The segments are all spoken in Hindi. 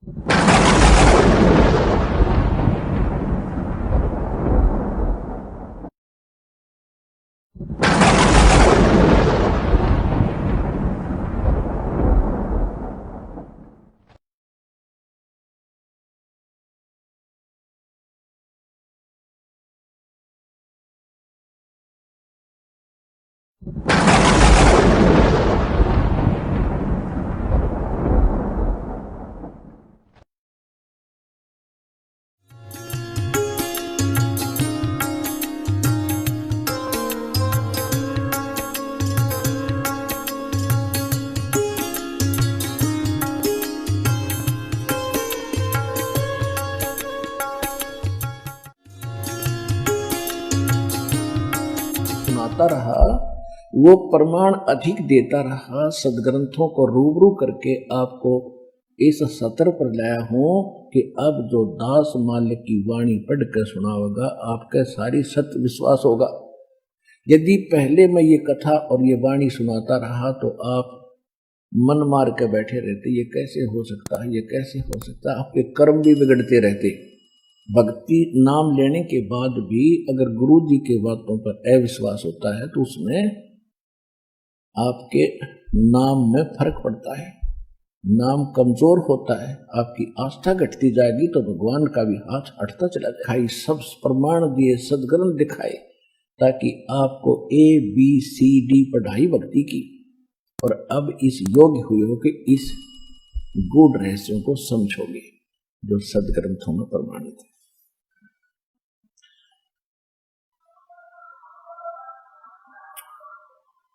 सुनाता रहा, वो प्रमाण अधिक देता रहा, सदग्रंथों को रूबरू करके आपको इस सत्र पर लाया हूं कि अब जो दास मालिक की वाणी पढ़ कर सुनाओगा आपका सारी सत्य विश्वास होगा। यदि पहले मैं ये कथा और ये वाणी सुनाता रहा तो आप मन मार के बैठे रहते, ये कैसे हो सकता है, ये कैसे हो सकता है, आपके कर्म भी बिगड़ते रहते। भक्ति नाम लेने के बाद भी अगर गुरु जी के बातों पर अविश्वास होता है तो उसमें आपके नाम में फर्क पड़ता है, नाम कमजोर होता है, आपकी आस्था घटती जाएगी तो भगवान का भी हाथ हटता चला जाएगा। सब प्रमाण दिए, सदग्रंथ दिखाए ताकि आपको ABCD पढ़ाई भक्ति की और अब इस योग्य हुए हो कि इस गूढ़ रहस्यों को समझोगे जो सदग्रंथों में प्रमाणित है।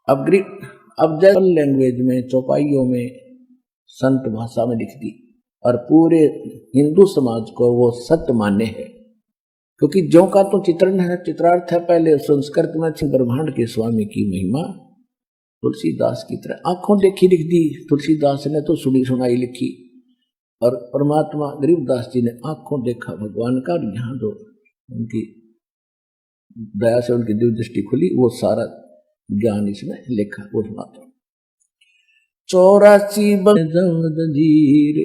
अब जैसे लैंग्वेज में, चौपाइयों में, संत भाषा में लिख दी और पूरे हिंदू समाज को वो सत्य मान्य है, क्योंकि जो का तो चित्रण है, चित्रार्थ है। पहले संस्कृत में ब्रह्मांड के स्वामी की महिमा तुलसीदास की तरह आंखों देखी लिख दी। तुलसीदास ने तो सुनी सुनाई लिखी और परमात्मा गरीबदास जी ने आंखों देखा भगवान का, और यहाँ जो उनकी दया से उनकी दिव्य दृष्टि खुली वो सारा ज्ञान इसमें लिखा, वो सुनाता हूं। 84 जंजीर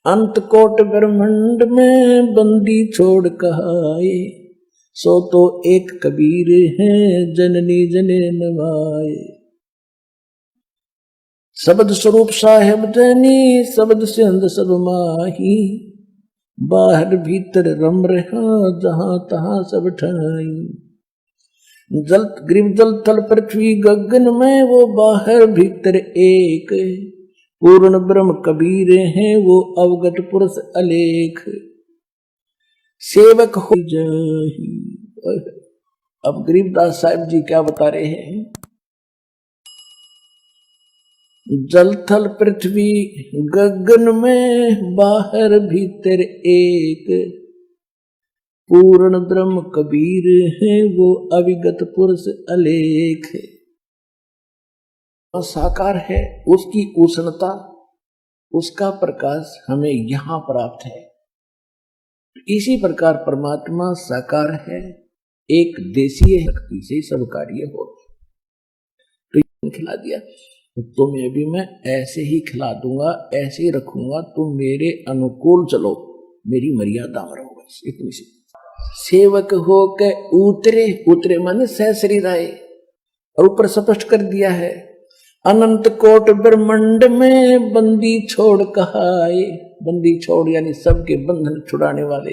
अंत कोट ब्रह्मांड में बंदी छोड़ कहाए, सो तो एक कबीर है जननी जने नवाए। शब्द स्वरूप साहेब जनी शब्द से अंध सब माही, बाहर भीतर रम रहा जहां तहां सब ठाई। जल ग्रीव जल थल पृथ्वी गगन में वो बाहर भीतर एक, पूर्ण ब्रह्म कबीर हैं वो अवगत पुरुष अलेख। सेवक हो जाही। अब गरीबदास साहिब जी क्या बता रहे हैं? जल थल पृथ्वी गगन में बाहर भीतर एक, पूर्ण ब्रह्म कबीर है वो अविगत पुरुष अलेख। साकार है, उसकी उष्णता, उसका प्रकाश हमें यहां प्राप्त है। इसी प्रकार परमात्मा साकार है, एक देशीय शक्ति से सब कार्य हो। तो खिला दिया, तुम्हें भी मैं ऐसे ही खिला दूंगा, ऐसे ही रखूंगा, तुम मेरे अनुकूल चलो, मेरी मर्यादा में रहो, बस इतनी सी। सेवक हो के उतरे, उतरे माने सहशरीर आए, और ऊपर स्पष्ट कर दिया है अनंत कोट ब्रह्मांड में बंदी छोड़ कहाए। बंदी छोड़ यानी सबके बंधन छुड़ाने वाले,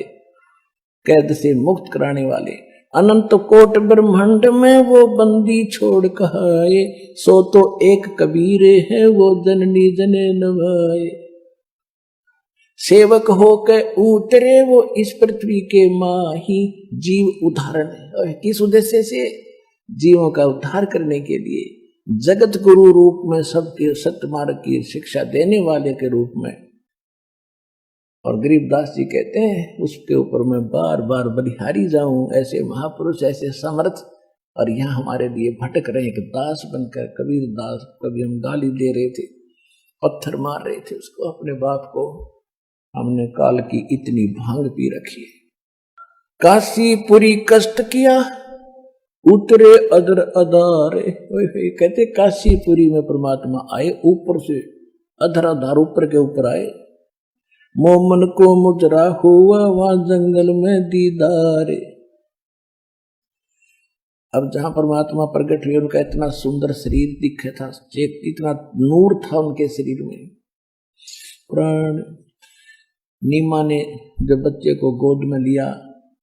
कैद से मुक्त कराने वाले। अनंत कोट ब्रह्मांड में वो बंदी छोड़ कहाए, सो तो एक कबीर है वो जननी जने नवाए। सेवक होकर उतरे वो इस पृथ्वी के माही, जीव उदाहरण है। किस उद्देश्य से? जीवों का उद्धार करने के लिए, जगत गुरु रूप में सबके सत्य मार्ग की शिक्षा देने वाले के रूप में। और गरीबदास जी कहते हैं उसके ऊपर मैं बार बार बलिहारी जाऊं, ऐसे महापुरुष, ऐसे समर्थ, और यहाँ हमारे लिए भटक रहे एक दास बनकर। कबीर दास, कभी हम गाली दे रहे थे, पत्थर मार रहे थे उसको, अपने बाप को। हमने काल की इतनी भांग पी रखी है। काशीपुरी कष्ट किया उतरे अदर अदारे। कहते काशीपुरी में परमात्मा आए, ऊपर से अधर अधार ऊपर के ऊपर आए, मोमन को मुजरा हुआ वहां जंगल में दीदार। अब जहां परमात्मा प्रकट हुए उनका इतना सुंदर शरीर दिखे था, इतना नूर था उनके शरीर में। प्राण नीमा ने जब बच्चे को गोद में लिया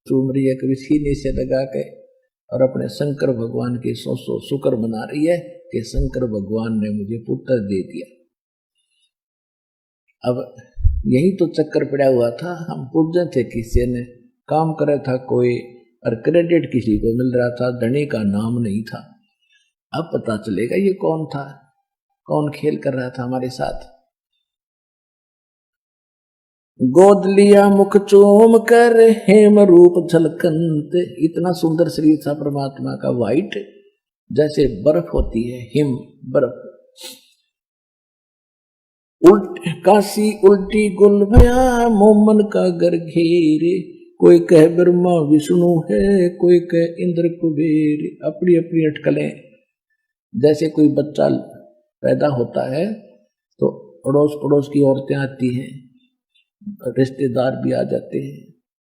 चूम रही है, कभी सीने से लगा के, और अपने शंकर भगवान की सौ शुक्र मना रही है कि शंकर भगवान ने मुझे पुत्र दे दिया। अब यही तो चक्कर पड़ा हुआ था, हम पूज्य थे, किसी ने काम करे था कोई, और क्रेडिट किसी को मिल रहा था, धनी का नाम नहीं था। अब पता चलेगा ये कौन था, कौन खेल कर रहा था हमारे साथ। गोद लिया मुख चूम कर हेम रूप झलकंत। इतना सुंदर शरीर था परमात्मा का, वाइट जैसे बर्फ होती है, हिम बर्फ। काशी उल्टी गुल भया मोमन का घर घेरे। कोई कह ब्रह्मा विष्णु है, कोई कह इंद्र कुबेर। अपनी अपनी अटकलें। जैसे कोई बच्चा पैदा होता है तो अड़ोस पड़ोस की औरतें आती हैं, रिश्तेदार भी आ जाते हैं।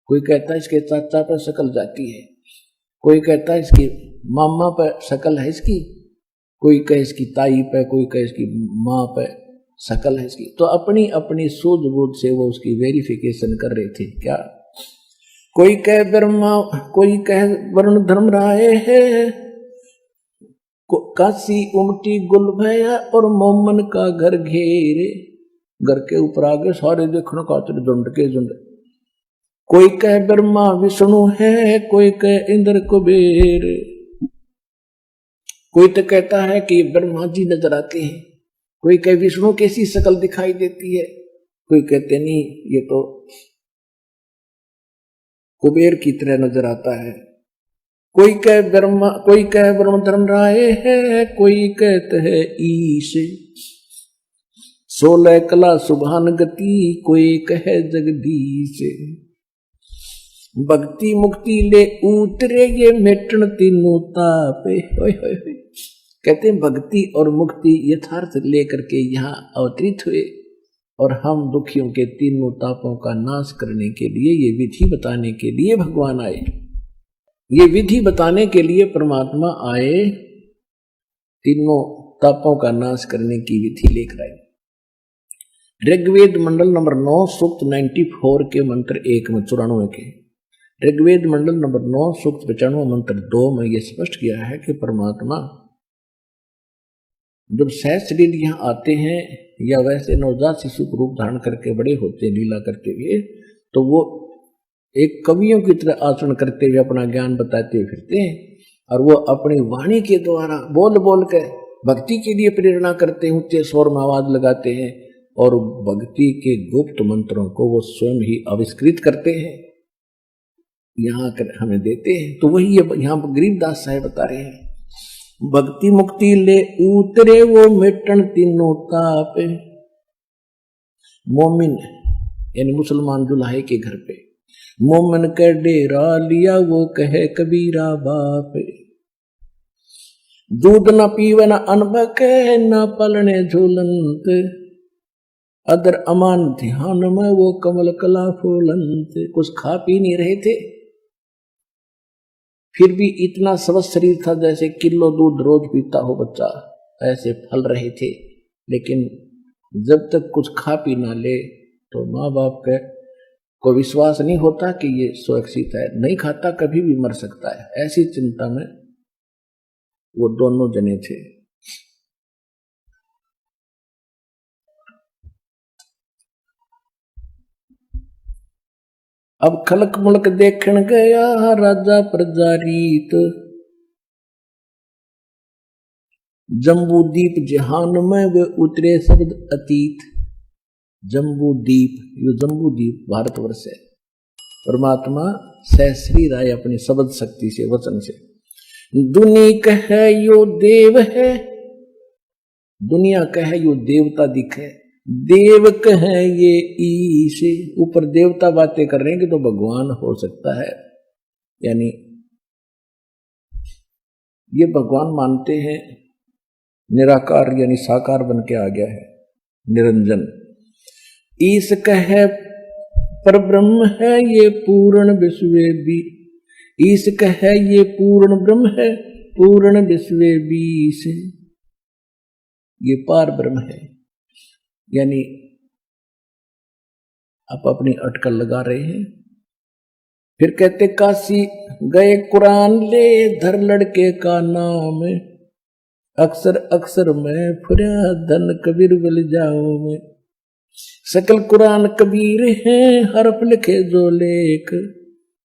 कोई कहता है इसके चाचा पर शक्ल जाती है, कोई कहता है इसकी मामा पर शक्ल है इसकी, कोई कहे इसकी ताई पे, कोई कहे इसकी माँ पे शक्ल है इसकी। तो अपनी अपनी सूझबूझ से वो उसकी वेरिफिकेशन कर रहे थे। क्या कोई कहे ब्रह्मा, कोई कहे वरुण धर्म राय है, काशी उमटी गुल भया और मोमन का घर घेरे। घर के ऊपर आगे सारे देखने का झुंड के झुंड। कोई कहे ब्रह्मा विष्णु है, कोई कहे इंद्र कुबेर। कोई तो कहता है कि ब्रह्मा जी नजर आते हैं, कोई कहे विष्णु कैसी शक्ल दिखाई देती है, कोई कहते नहीं ये तो कुबेर की तरह नजर आता है। कोई कहे ब्रह्मा, कोई कहे वरुण धर्म राय है, कोई कहते है ईश। 16 कला सुभान गति, कोई कहे जगदीश। भक्ति मुक्ति ले उतरे ये मेटन तीनों तापे। कहते हैं भक्ति और मुक्ति यथार्थ लेकर के यहाँ अवतरित हुए, और हम दुखियों के तीनों तापों का नाश करने के लिए, ये विधि बताने के लिए भगवान आए। ये विधि बताने के लिए परमात्मा आए, तीनों तापों का नाश करने की विधि लेकर आए। ऋग्वेद मंडल नंबर 9 सूक्त 94 के मंत्र 1 में 94 के, ऋग्वेद मंडल नंबर 9 सूक्त 95 मंत्र 2 में यह स्पष्ट किया है कि परमात्मा जब सहज शरीर यहाँ आते हैं या वैसे नवजात शिशु को रूप धारण करके बड़े होते लीला करते हुए, तो वो एक कवियों की तरह आचरण करते हुए अपना ज्ञान बताते हुए फिरते हैं, और वो अपनी वाणी के द्वारा बोल बोल कर भक्ति के लिए प्रेरणा करते हैं, ऊंचे स्वर में आवाज लगाते हैं, और भक्ति के गुप्त मंत्रों को वो स्वयं ही आविष्कृत करते हैं, यहाँ कर हमें देते हैं। तो वही यहाँ पर गरीबदास साहब बता रहे हैं, भक्ति मुक्ति ले उतरे वो मिटन तीनों ताप। मोमिन यानी मुसलमान दुल्हे के घर पे मोमिन के डेरा लिया, वो कहे कबीरा बाप। दूध न पीवे न अनबके, न पलने झूलंत, अदर अमान ध्यान में वो कमल कला फूलंत। कुछ खा पी नहीं रहे थे, फिर भी इतना स्वस्थ शरीर था जैसे किलो दूध रोज पीता हो बच्चा, ऐसे फल रहे थे। लेकिन जब तक कुछ खा पी ना ले तो माँ बाप को विश्वास नहीं होता कि ये सुरक्षित है, नहीं खाता कभी भी मर सकता है, ऐसी चिंता में वो दोनों जने थे। अब खलक मुलक देखन गया राजा प्रजारीत, जम्बूदीप जहान में वे उतरे शब्द अतीत। जम्बूदीप, ये जम्बूदीप भारतवर्ष है। परमात्मा सहस्री राय अपनी शब्द शक्ति से, वचन से। दुनी कहे यो देव है, दुनिया कहे यो देवता दिखे, देव कहे ये ईश। ऊपर देवता बातें कर रहे हैं कि तो भगवान हो सकता है, यानी ये भगवान मानते हैं निराकार यानी साकार बन के आ गया है, निरंजन। ईश कहे पर ब्रह्म है ये पूर्ण विश्व भी, ईश है ये पूर्ण ब्रह्म है पूर्ण विश्व बीस। ये पार ब्रह्म है, यानी आप अपनी अटकल लगा रहे हैं। फिर कहते काशी गए कुरान ले धर लड़के का नाम, अक्सर अक्सर मैं फुरा धन कबीर बल जाओ में। सकल कुरान कबीर हैं हरफ लिखे जो लेख,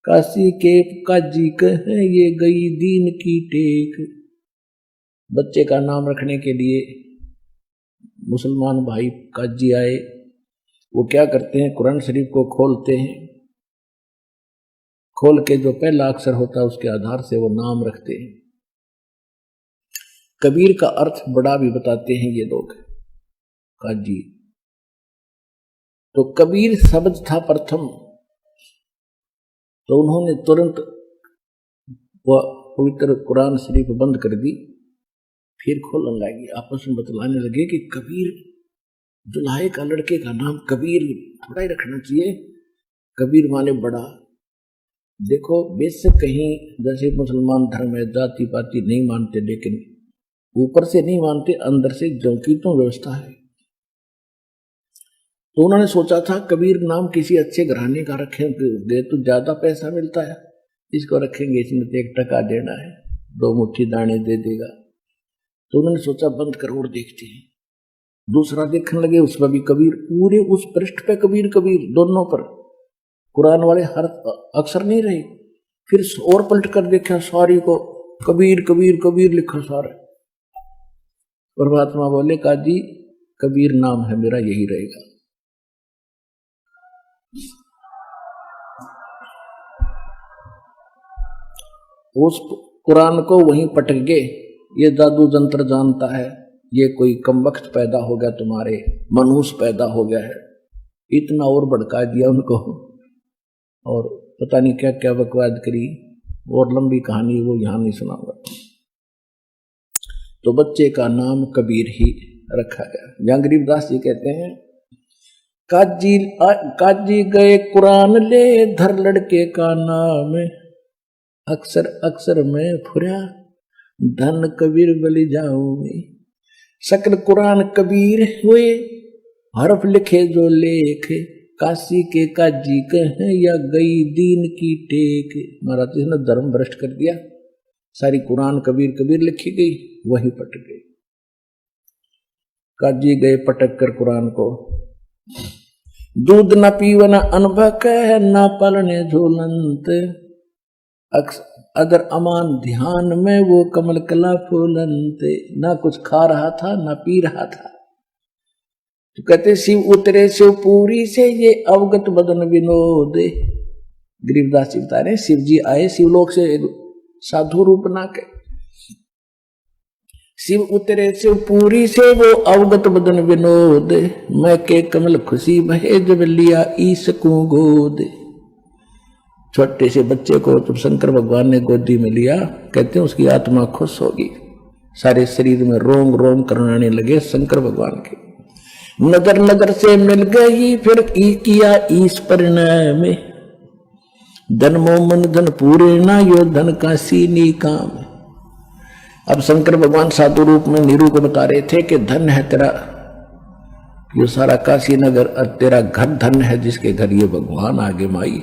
काशी के काजी कहे ये गई दीन की टेक। बच्चे का नाम रखने के लिए मुसलमान भाई काजी आए। वो क्या करते हैं, कुरान शरीफ को खोलते हैं, खोल के जो पहला अक्षर होता है उसके आधार से वो नाम रखते हैं। कबीर का अर्थ बड़ा भी बताते हैं ये लोग काजी। तो कबीर शब्द था प्रथम, तो उन्होंने तुरंत वह पवित्र कुरान शरीफ बंद कर दी। फिर खोलने लगी, आपस में बतलाने लगे कि कबीर दुल्हाए का लड़के का नाम कबीर थोड़ा ही रखना चाहिए, कबीर माने बड़ा। देखो बेशक कहीं जैसे मुसलमान धर्म है जाति पाति नहीं मानते, लेकिन ऊपर से नहीं मानते, अंदर से जो की तो व्यवस्था है। तो उन्होंने सोचा था कबीर नाम किसी अच्छे घराने का रखेंगे तो ज्यादा पैसा मिलता है, इसको रखेंगे, इसमें तो 1 टका देना है, 2 मुट्ठी दाने दे देगा। तो उन्होंने सोचा बंद करो और देखते हैं। दूसरा देखने लगे, उसमें भी कबीर, पूरे उस पृष्ठ पे कबीर कबीर दोनों पर, कुरान वाले हर अक्षर नहीं रहे। फिर और पलट कर देखा, सारी को कबीर कबीर कबीर लिखा सारा। परमात्मा बोले काजी कबीर नाम है मेरा, यही रहेगा। उस कुरान को वहीं पटक गए, ये जादू जंत्र जानता है, ये कोई कमबख्त पैदा हो गया, तुम्हारे मनुष्य पैदा हो गया है। इतना और भड़का दिया उनको, और पता नहीं क्या क्या बकवाद करी, और लंबी कहानी वो यहां नहीं सुनाऊंगा। तो बच्चे का नाम कबीर ही रखा गया। जहां गरीबदास जी कहते हैं काजी गए कुरान ले धर लड़के का नाम, अक्सर अक्सर मैं फुरा धन कबीर बलि जाऊंगी। सकल कुरान कबीर हुए हरफ लिखे जो लेख, काशी के काजी कहे या गई दीन की टेक। महाराज जी ने धर्म भ्रष्ट कर दिया, सारी कुरान कबीर कबीर लिखी गई, वही पटक गई। काजी गए पटक कर कुरान को। दूध न पीवन अनभक न पलने झूलंत, अदर अमान ध्यान में वो कमल कला फूलंत। ना कुछ खा रहा था ना पी रहा था। तो कहते शिव उतरे शिव पूरी से ये अवगत बदन विनोद। गरीबदास जी बता रहे शिव जी आए शिवलोक से साधु रूप ना के, शिव उतरे शिव पूरी से वो अवगत बदन विनोद। मैं के कमल खुशी बहे जब लिया ईश को गोद। छोटे से बच्चे को जब शंकर भगवान ने गोदी में लिया, कहते हैं उसकी आत्मा खुश होगी, सारे शरीर में रोम रोम करने लगे शंकर भगवान के। नगर नगर से मिल गई फिर किया ईश परिणय में, धन मोमन धन पूरे ना यो धन का सीनी काम। अब शंकर भगवान साधु रूप में नीरू को बता रहे थे कि धन है तेरा ये सारा काशी नगर, और तेरा घर धन है जिसके घर ये भगवान आगे माई।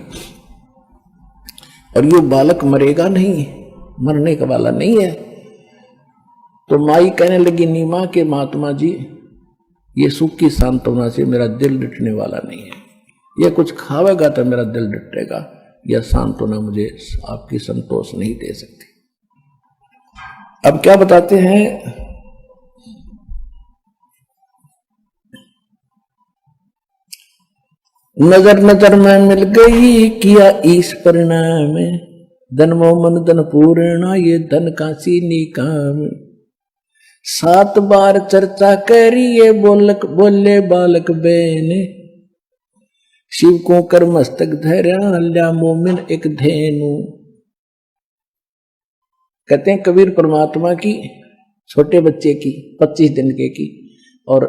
और ये बालक मरेगा नहीं, मरने का वाला नहीं है। तो माई कहने लगी नीमा के महात्मा जी ये सुख की सांत्वना से मेरा दिल डटने वाला नहीं है, ये कुछ खावेगा तो मेरा दिल डटेगा, यह सांत्वना मुझे आपकी संतोष नहीं दे सकती। अब क्या बताते हैं, नजर नजर में मिल गई किया ईश परिणाम, धन मोमन धन पूर्णा ये धन का सीनी काम। 7 बार चर्चा करिए बोलक बोले बालक बेने, शिव को कर मस्तक धैर्या ल्या मोमिन एक धेनु। कहते हैं कबीर परमात्मा की छोटे बच्चे की 25 दिन के की और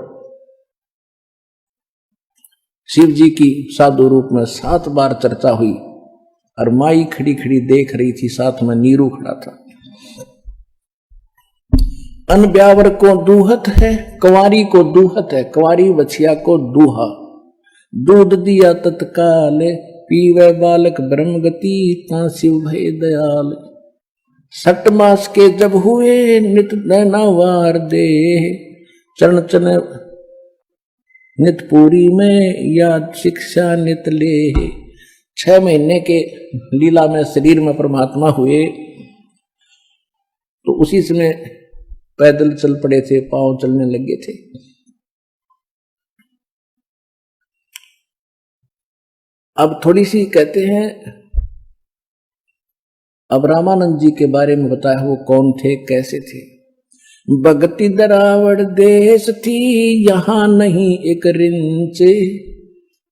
शिव जी की साधु रूप में 7 बार चर्चा हुई और माई खड़ी खड़ी देख रही थी, साथ में नीरू खड़ा था। अन ब्यावर को दूहत है, कुंवारी को दूहत है, कुंवारी बछिया को दूहा। दूध दिया तत्काल, पीवे बालक ब्रह्म गति, ता शिव भय दयाल। 6 मास के जब हुए, नित नैनावार दे, चरण चरण नित पूरी में, याद शिक्षा नित ले। 6 महीने के लीला में शरीर में परमात्मा हुए, तो उसी समय पैदल चल पड़े थे, पांव चलने लगे थे। अब थोड़ी सी कहते हैं, अब रामानंद जी के बारे में बताया वो कौन थे, कैसे थे। भगति दरावड़ देश थी, यहां नहीं एक रिंच,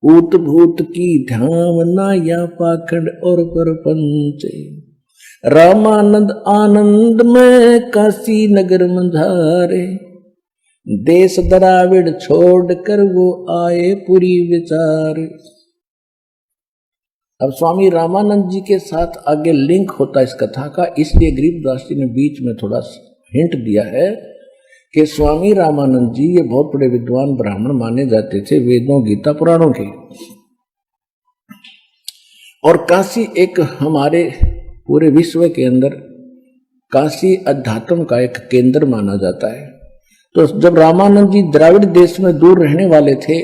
ऊत भूत की धामना या पाखंड और परपंच। रामानंद आनंद में काशी नगर मंझारे, देश दराविड़ छोड़कर वो आए पुरी विचार। अब स्वामी रामानंद जी के साथ आगे लिंक होता है इस कथा का, इसलिए गरीबदास जी ने बीच में थोड़ा हिंट दिया है कि स्वामी रामानंद जी ये बहुत बड़े विद्वान ब्राह्मण माने जाते थे, वेदों गीता पुराणों के। और काशी एक हमारे पूरे विश्व के अंदर काशी अध्यात्म का एक केंद्र माना जाता है। तो जब रामानंद जी द्राविड़ देश में दूर रहने वाले थे,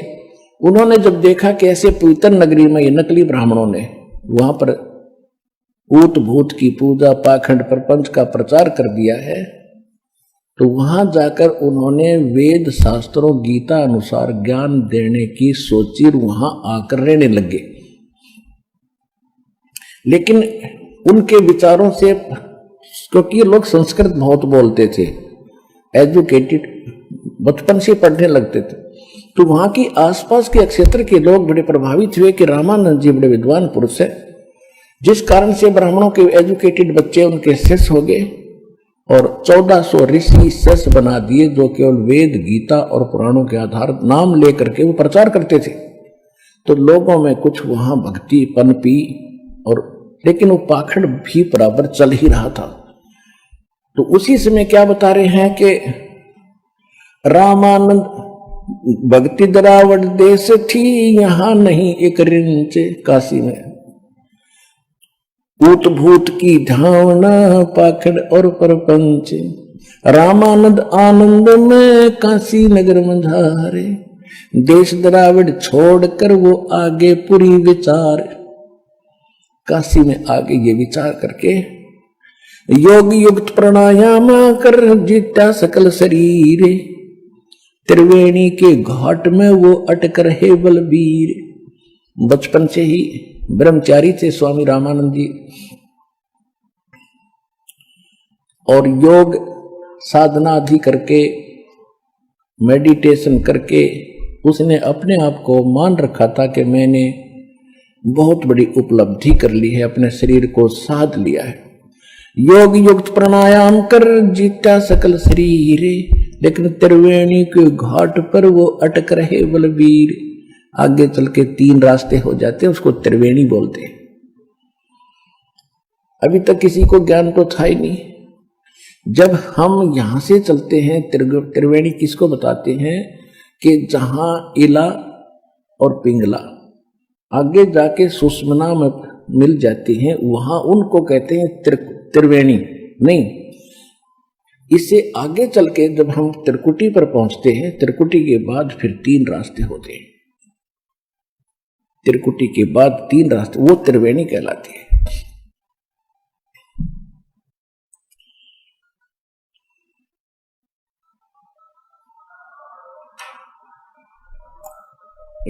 उन्होंने जब देखा कि ऐसे पवित्र नगरी में ये नकली ब्राह्मणों ने वहां पर ऊत भूत की पूजा, पाखंड प्रपंच का प्रचार कर दिया है, तो वहां जाकर उन्होंने वेद शास्त्रों गीता अनुसार ज्ञान देने की सोची और वहां आकर रहने लगे। लेकिन उनके विचारों से, क्योंकि लोग संस्कृत बहुत बोलते थे, एजुकेटेड, बचपन से पढ़ने लगते थे, तो वहां की आसपास के क्षेत्र के लोग बड़े प्रभावित हुए कि रामानंद जी बड़े विद्वान पुरुष है, जिस कारण से ब्राह्मणों के एजुकेटेड बच्चे उनके शिष्य हो गए और 1400 ऋषि शिष्य बना दिए, जो केवल वेद गीता और पुराणों के आधार नाम लेकर के वो प्रचार करते थे। तो लोगों में कुछ वहां भक्ति पनपी, और लेकिन वो पाखंड भी बराबर चल ही रहा था। तो उसी समय क्या बता रहे हैं कि रामानंद भक्ति दरावड़ देश थी, यहां नहीं एक रिंच, काशी में ऊत भूत की धावना, पाखंड और परपंच। रामानंद आनंद में काशी नगर मंझारे, देश दरावड़ छोड़कर वो आगे पुरी विचार। काशी में आगे ये विचार करके योग युक्त प्राणायाम कर जीता सकल शरीर, त्रिवेणी के घाट में वो अटक रहे बलबीर। बचपन से ही ब्रह्मचारी थे स्वामी रामानंद जी, और योग साधना आदि करके, मेडिटेशन करके उसने अपने आप को मान रखा था कि मैंने बहुत बड़ी उपलब्धि कर ली है, अपने शरीर को साध लिया है। योग युक्त प्राणायाम कर जीता सकल शरीर, लेकिन त्रिवेणी के घाट पर वो अटक रहे बलबीर। आगे चल के 3 रास्ते हो जाते हैं, उसको त्रिवेणी बोलते हैं। अभी तक किसी को ज्ञान तो था ही नहीं। जब हम यहां से चलते हैं, त्रिवेणी किसको बताते हैं कि जहां इला और पिंगला आगे जाके सुषमना में मिल जाती हैं, वहां उनको कहते हैं त्रिवेणी। नहीं, इससे आगे चल के जब हम त्रिकुटी पर पहुंचते हैं, त्रिकुटी के बाद फिर 3 रास्ते होते हैं। त्रिकुटी के बाद 3 रास्ते, वो त्रिवेणी कहलाती है।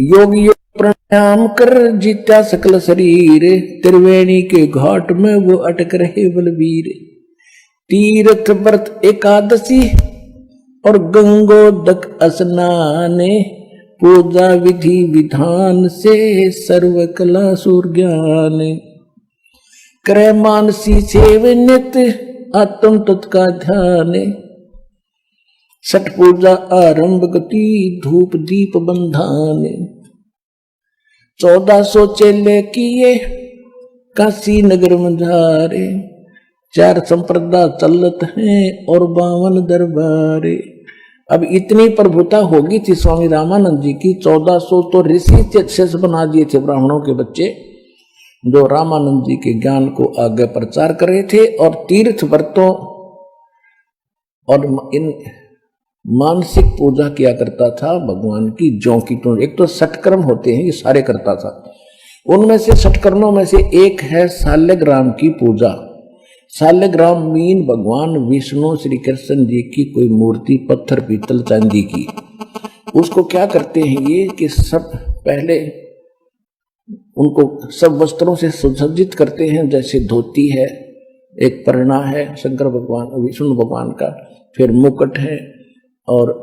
योग प्राणायाम कर जीता सकल शरीर, त्रिवेणी के घाट में वो अटक रहे बलबीर। तीर्थ व्रत एकादशी और गंगोदक स्नाने, पूजा विधि विधान से सर्व कला सूर ज्ञान। करे मानसी सेव नित आत्म तत्का ध्यान, छठ पूजा आरंभ गति धूप दीप बंधान। 1400 चेले किए काशी नगर मझारे, 4 संप्रदा चलत हैं और 52 दरबारे। अब इतनी प्रभुता होगी थी स्वामी रामानंद जी की, 1400 तो ऋषि शेष बना दिए थे ब्राह्मणों के बच्चे, जो रामानंद जी के ज्ञान को आगे प्रचार कर रहे थे। और तीर्थ व्रतों और इन मानसिक पूजा किया करता था भगवान की, ज्यों की तो एक तो सटकर्म होते हैं, ये सारे करता था। उनमें से सटकर्मों में से एक है शाल्यग्राम की पूजा। शाल्यग्राम मीन भगवान विष्णु श्री कृष्ण जी की कोई मूर्ति, पत्थर पीतल चांदी की। उसको क्या करते हैं ये कि सब पहले उनको सब वस्त्रों से सुसज्जित करते हैं, जैसे धोती है, एक परना है शंकर भगवान विष्णु भगवान का, फिर मुकुट है और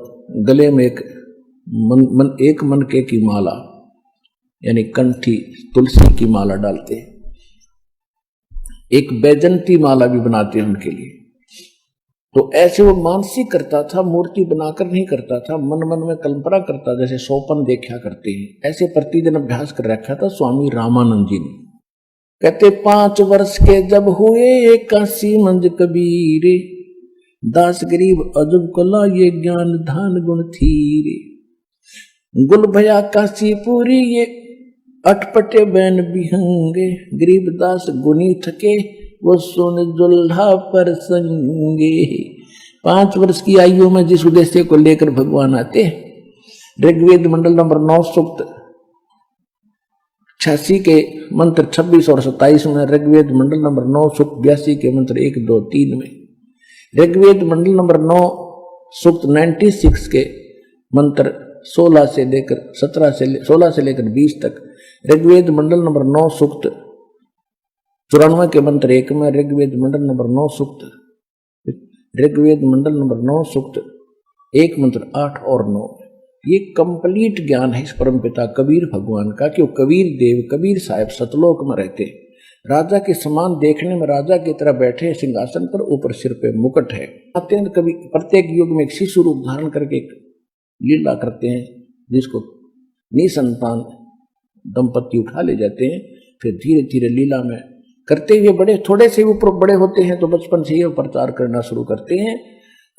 गले में एक मनके की माला यानी कंठी तुलसी की माला डालते हैं, एक बैजंती माला भी बनाते हैं उनके लिए। तो ऐसे वो मानसिक करता था, मूर्ति बनाकर नहीं करता था, मन मन में कल्पना करता, जैसे सोपन देखा करते हैं, ऐसे प्रतिदिन अभ्यास कर रखा था स्वामी रामानंद जी ने। कहते 5 वर्ष के जब हुए काशी मंज कबीरे, दास गरीब अजब कला ये ज्ञान धान गुण थीरे। गुल भया काशी पूरी ये अटपटे बैन बिहंगे, गरीब दास गुनी थके वो सुन जुल्हा पर संगे। 5 वर्ष की आयु में जिस उद्देश्य को लेकर भगवान आते, ऋग्वेद मंडल नंबर 9 सूक्त 86 के मंत्र 26 और 27 में, ऋग्वेद मंडल नंबर 9 सूक्त 82 के मंत्र 1, 2, 3 में, ऋग्वेद मंडल नंबर 9 सूक्त 96 के मंत्र 16 से लेकर 20 तक, ऋग्वेद मंडल नंबर 9 सूक्त 94 के मंत्र 1 में, ऋग्वेद मंडल नंबर 9 सूक्त 1 मंत्र 8 और 9। ये कंप्लीट ज्ञान है इस परमपिता कबीर भगवान का, कि कबीर देव कबीर साहब सतलोक में रहते, राजा के समान देखने में राजा की तरह बैठे सिंहासन पर, ऊपर सिर पे मुकुट है। अत्यंत कभी प्रत्येक युग में एक शिशु रूप धारण करके एक लीला करते हैं, जिसको निसंतान दंपति उठा ले जाते हैं, फिर धीरे धीरे लीला में करते हुए बड़े थोड़े से ऊपर बड़े होते हैं तो बचपन से ही प्रचार करना शुरू करते हैं,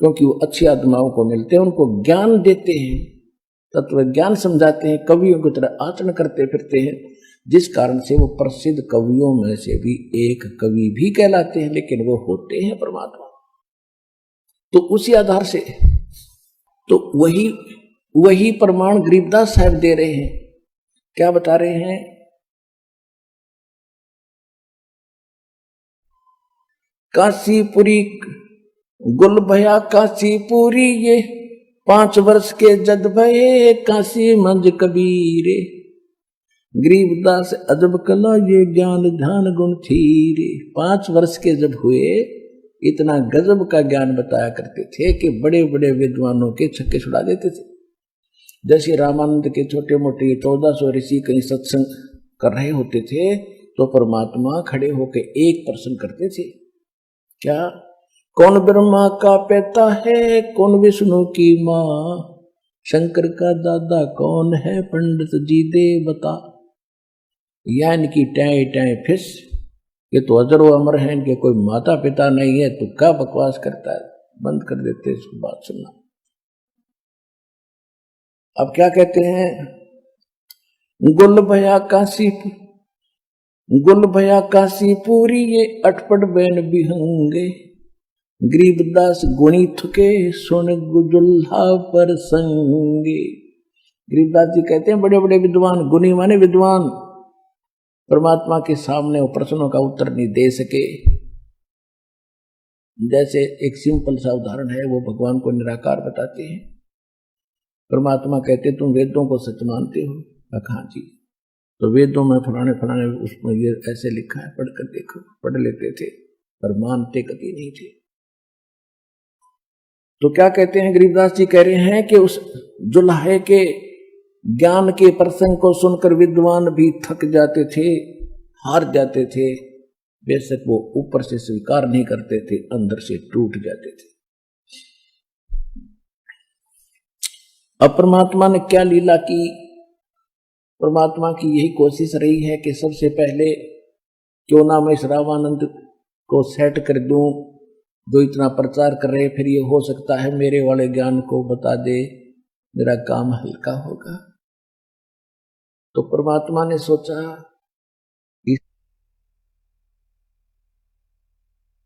क्योंकि वो अच्छी आत्माओं को मिलते हैं, उनको ज्ञान देते हैं, तत्व ज्ञान समझाते हैं, कवियों की तरह आचरण करते फिरते हैं, जिस कारण से वो प्रसिद्ध कवियों में से भी एक कवि भी कहलाते हैं, लेकिन वो होते हैं परमात्मा। तो उसी आधार से तो वही प्रमाण गरीबदास साहब दे रहे हैं। क्या बता रहे हैं? काशीपुरी गुल भया काशीपुरी ये 5 वर्ष के जद भये काशी मंज कबीरे, गरीबदास अजब कला ये ज्ञान ध्यान गुण थीरे। 5 वर्ष के जब हुए इतना गजब का ज्ञान बताया करते थे कि बड़े बड़े विद्वानों के छक्के छुड़ा देते थे। जैसे रामानंद के छोटे मोटे 1400 ऋषि कहीं सत्संग कर रहे होते थे तो परमात्मा खड़े होकर एक प्रश्न करते थे, क्या कौन ब्रह्मा का पिता है, कौन विष्णु की माँ, शंकर का दादा कौन है, पंडित जी दे बता। या इनकी टाई टाई फिस, ये तो अजर व अमर है, इनके कोई माता पिता नहीं है, तो क्या बकवास करता है, बंद कर देते इसकी बात सुनना। अब क्या कहते हैं? गुल भया काशी पूरी ये अटपट बैन बिहंगे, गरीबदास गुणी थके सुन गुजुल्हा पर संगे। गरीबदास जी कहते हैं बड़े बड़े विद्वान, गुणी माने विद्वान, परमात्मा के सामने वो प्रश्नों का उत्तर नहीं दे सके। जैसे एक सिंपल सा उदाहरण है, वो भगवान को निराकार बताते हैं। परमात्मा कहते तुम वेदों को सच मानते हो? हाँ जी। तो वेदों में फलाने फलाने उसमें ये ऐसे लिखा है, पढ़कर देखो। पढ़ लेते थे पर मानते कभी नहीं थे। तो क्या कहते हैं गरीबदास जी? कह रहे हैं कि उस जुल्हे के ज्ञान के प्रसंग को सुनकर विद्वान भी थक जाते थे, हार जाते थे। बेशक वो ऊपर से स्वीकार नहीं करते थे, अंदर से टूट जाते थे। अब परमात्मा ने क्या लीला की? परमात्मा की यही कोशिश रही है कि सबसे पहले क्यों ना मैं इस रामानंद को सेट कर दूं, जो इतना प्रचार कर रहे, फिर ये हो सकता है मेरे वाले ज्ञान को बता दे, मेरा काम हल्का होगा। तो परमात्मा ने सोचा,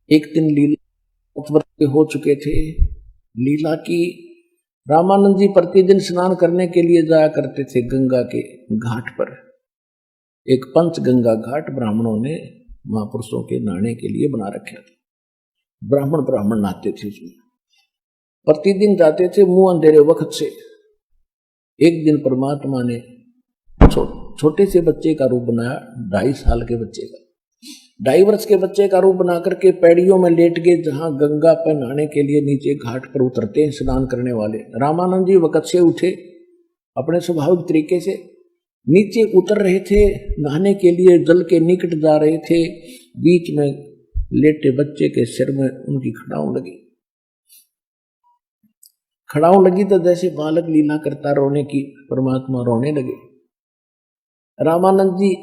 एक दिन लीला के हो चुके थे। लीला की रामानंद जी प्रतिदिन स्नान करने के लिए जाया करते थे गंगा के घाट पर। एक पंच गंगा घाट ब्राह्मणों ने महापुरुषों के नहाने के लिए बना रखा था। ब्राह्मण नहाते थे उसमें, प्रतिदिन जाते थे मुंह अंधेरे वक्त से। एक दिन परमात्मा ने छोटे से बच्चे का रूप बनाया, 2.5 साल के बच्चे का, 2.5 वर्ष के बच्चे का रूप बना करके पैड़ियों में लेट गए, जहां गंगा पर नहाने के लिए नीचे घाट पर उतरते हैं स्नान करने वाले। रामानंद जी वक्त से उठे, अपने स्वाभाविक तरीके से नीचे उतर रहे थे, नहाने के लिए जल के निकट जा रहे थे। बीच में लेटे बच्चे के सिर में उनकी खड़ाऊ लगी तो जैसे बालक लीला करता रोने की, परमात्मा रोने लगे। रामानंद जी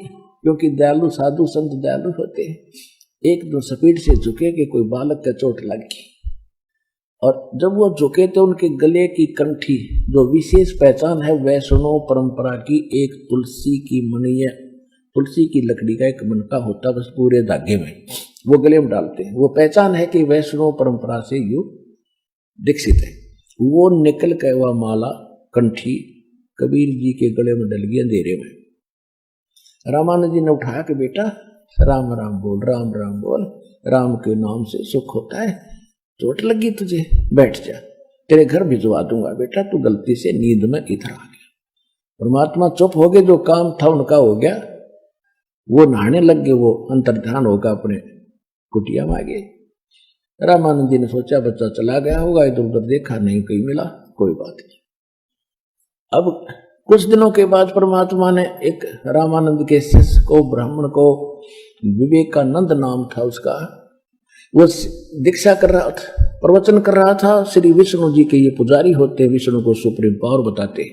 क्योंकि दयालु साधु संत दयालु होते हैं, एक दो स्पीड से झुके कि कोई बालक का चोट लग गई, और जब वो झुके तो उनके गले की कंठी, जो विशेष पहचान है वैष्णव परंपरा की, एक तुलसी की मणि है, तुलसी की लकड़ी का एक मनका होता बस पूरे धागे में, वो गले में डालते हैं। वो पहचान है कि वैष्णव परंपरा से यू दीक्षित है। वो निकल के वह माला कंठी कबीर जी के गले में डल गई अंधेरे में। रामानंद जी ने उठाया कि बेटा राम राम बोल, राम राम बोल, राम के नाम से सुख होता है, चोट लगी तुझे, बैठ जा, तेरे घर भिजवा दूंगा बेटा, तू गलती से नींद में इधर आ गया। परमात्मा चुप हो गए, जो काम था उनका हो गया, वो नहाने लग गए, वो अंतर्ध्यान होगा अपने कुटिया में आ गए। रामानंद जी ने सोचा बच्चा चला गया होगा, इधर उधर देखा नहीं, कहीं मिला, कोई बात नहीं। अब कुछ दिनों के बाद परमात्मा ने एक रामानंद के शिष्य को, ब्राह्मण को, विवेकानंद नाम था उसका, वो दीक्षा कर रहा था, प्रवचन कर रहा था। श्री विष्णु जी के ये पुजारी होते, विष्णु को सुप्रीम पावर बताते।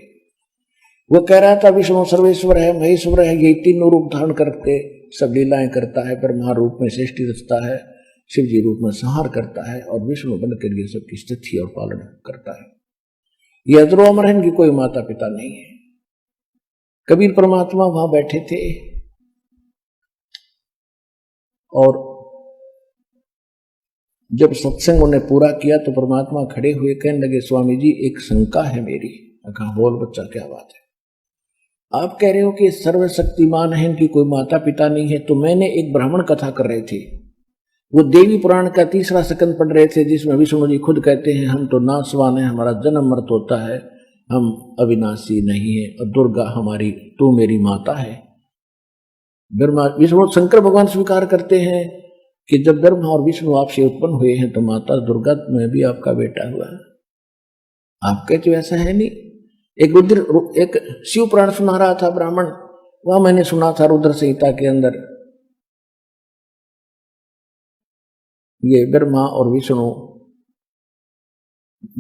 वो कह रहा था विष्णु सर्वेश्वर है, महेश्वर है, ये तीनों रूप धारण करके सब लीलाएं करता है, ब्रह्मा रूप में सृष्टि रचता है, शिव जी रूप में संहार करता है, और विष्णु बनकर ये सबकी स्थिति और पालन करता है। ये अजरो अमर है, इनकी कोई माता पिता नहीं है। कबीर परमात्मा वहां बैठे थे, और जब सत्संग उन्हें पूरा किया तो परमात्मा खड़े हुए कहने लगे, स्वामी जी एक शंका है मेरी। कहा बोल बच्चा, क्या बात है? आप कह रहे हो कि सर्वशक्तिमान है, इनकी कोई माता पिता नहीं है, तो मैंने एक ब्राह्मण कथा कर रहे थे, वो देवी पुराण का 3रा स्कंद पढ़ रहे थे, जिसमें विष्णु जी खुद कहते हैं हम तो नाशवान है, हमारा जन्म मृत होता है, हम अविनाशी नहीं है, और दुर्गा हमारी, तू मेरी माता है। ब्रह्मा विष्णु शंकर भगवान स्वीकार करते हैं कि जब ब्रह्मा और विष्णु आपसे उत्पन्न हुए हैं तो माता दुर्गा में भी आपका बेटा हुआ है। आप कहते ऐसा है नहीं। एक शिव पुराण सुना रहा था ब्राह्मण, वह मैंने सुना था रुद्र संहिता के अंदर, ये ब्रह्मा और विष्णु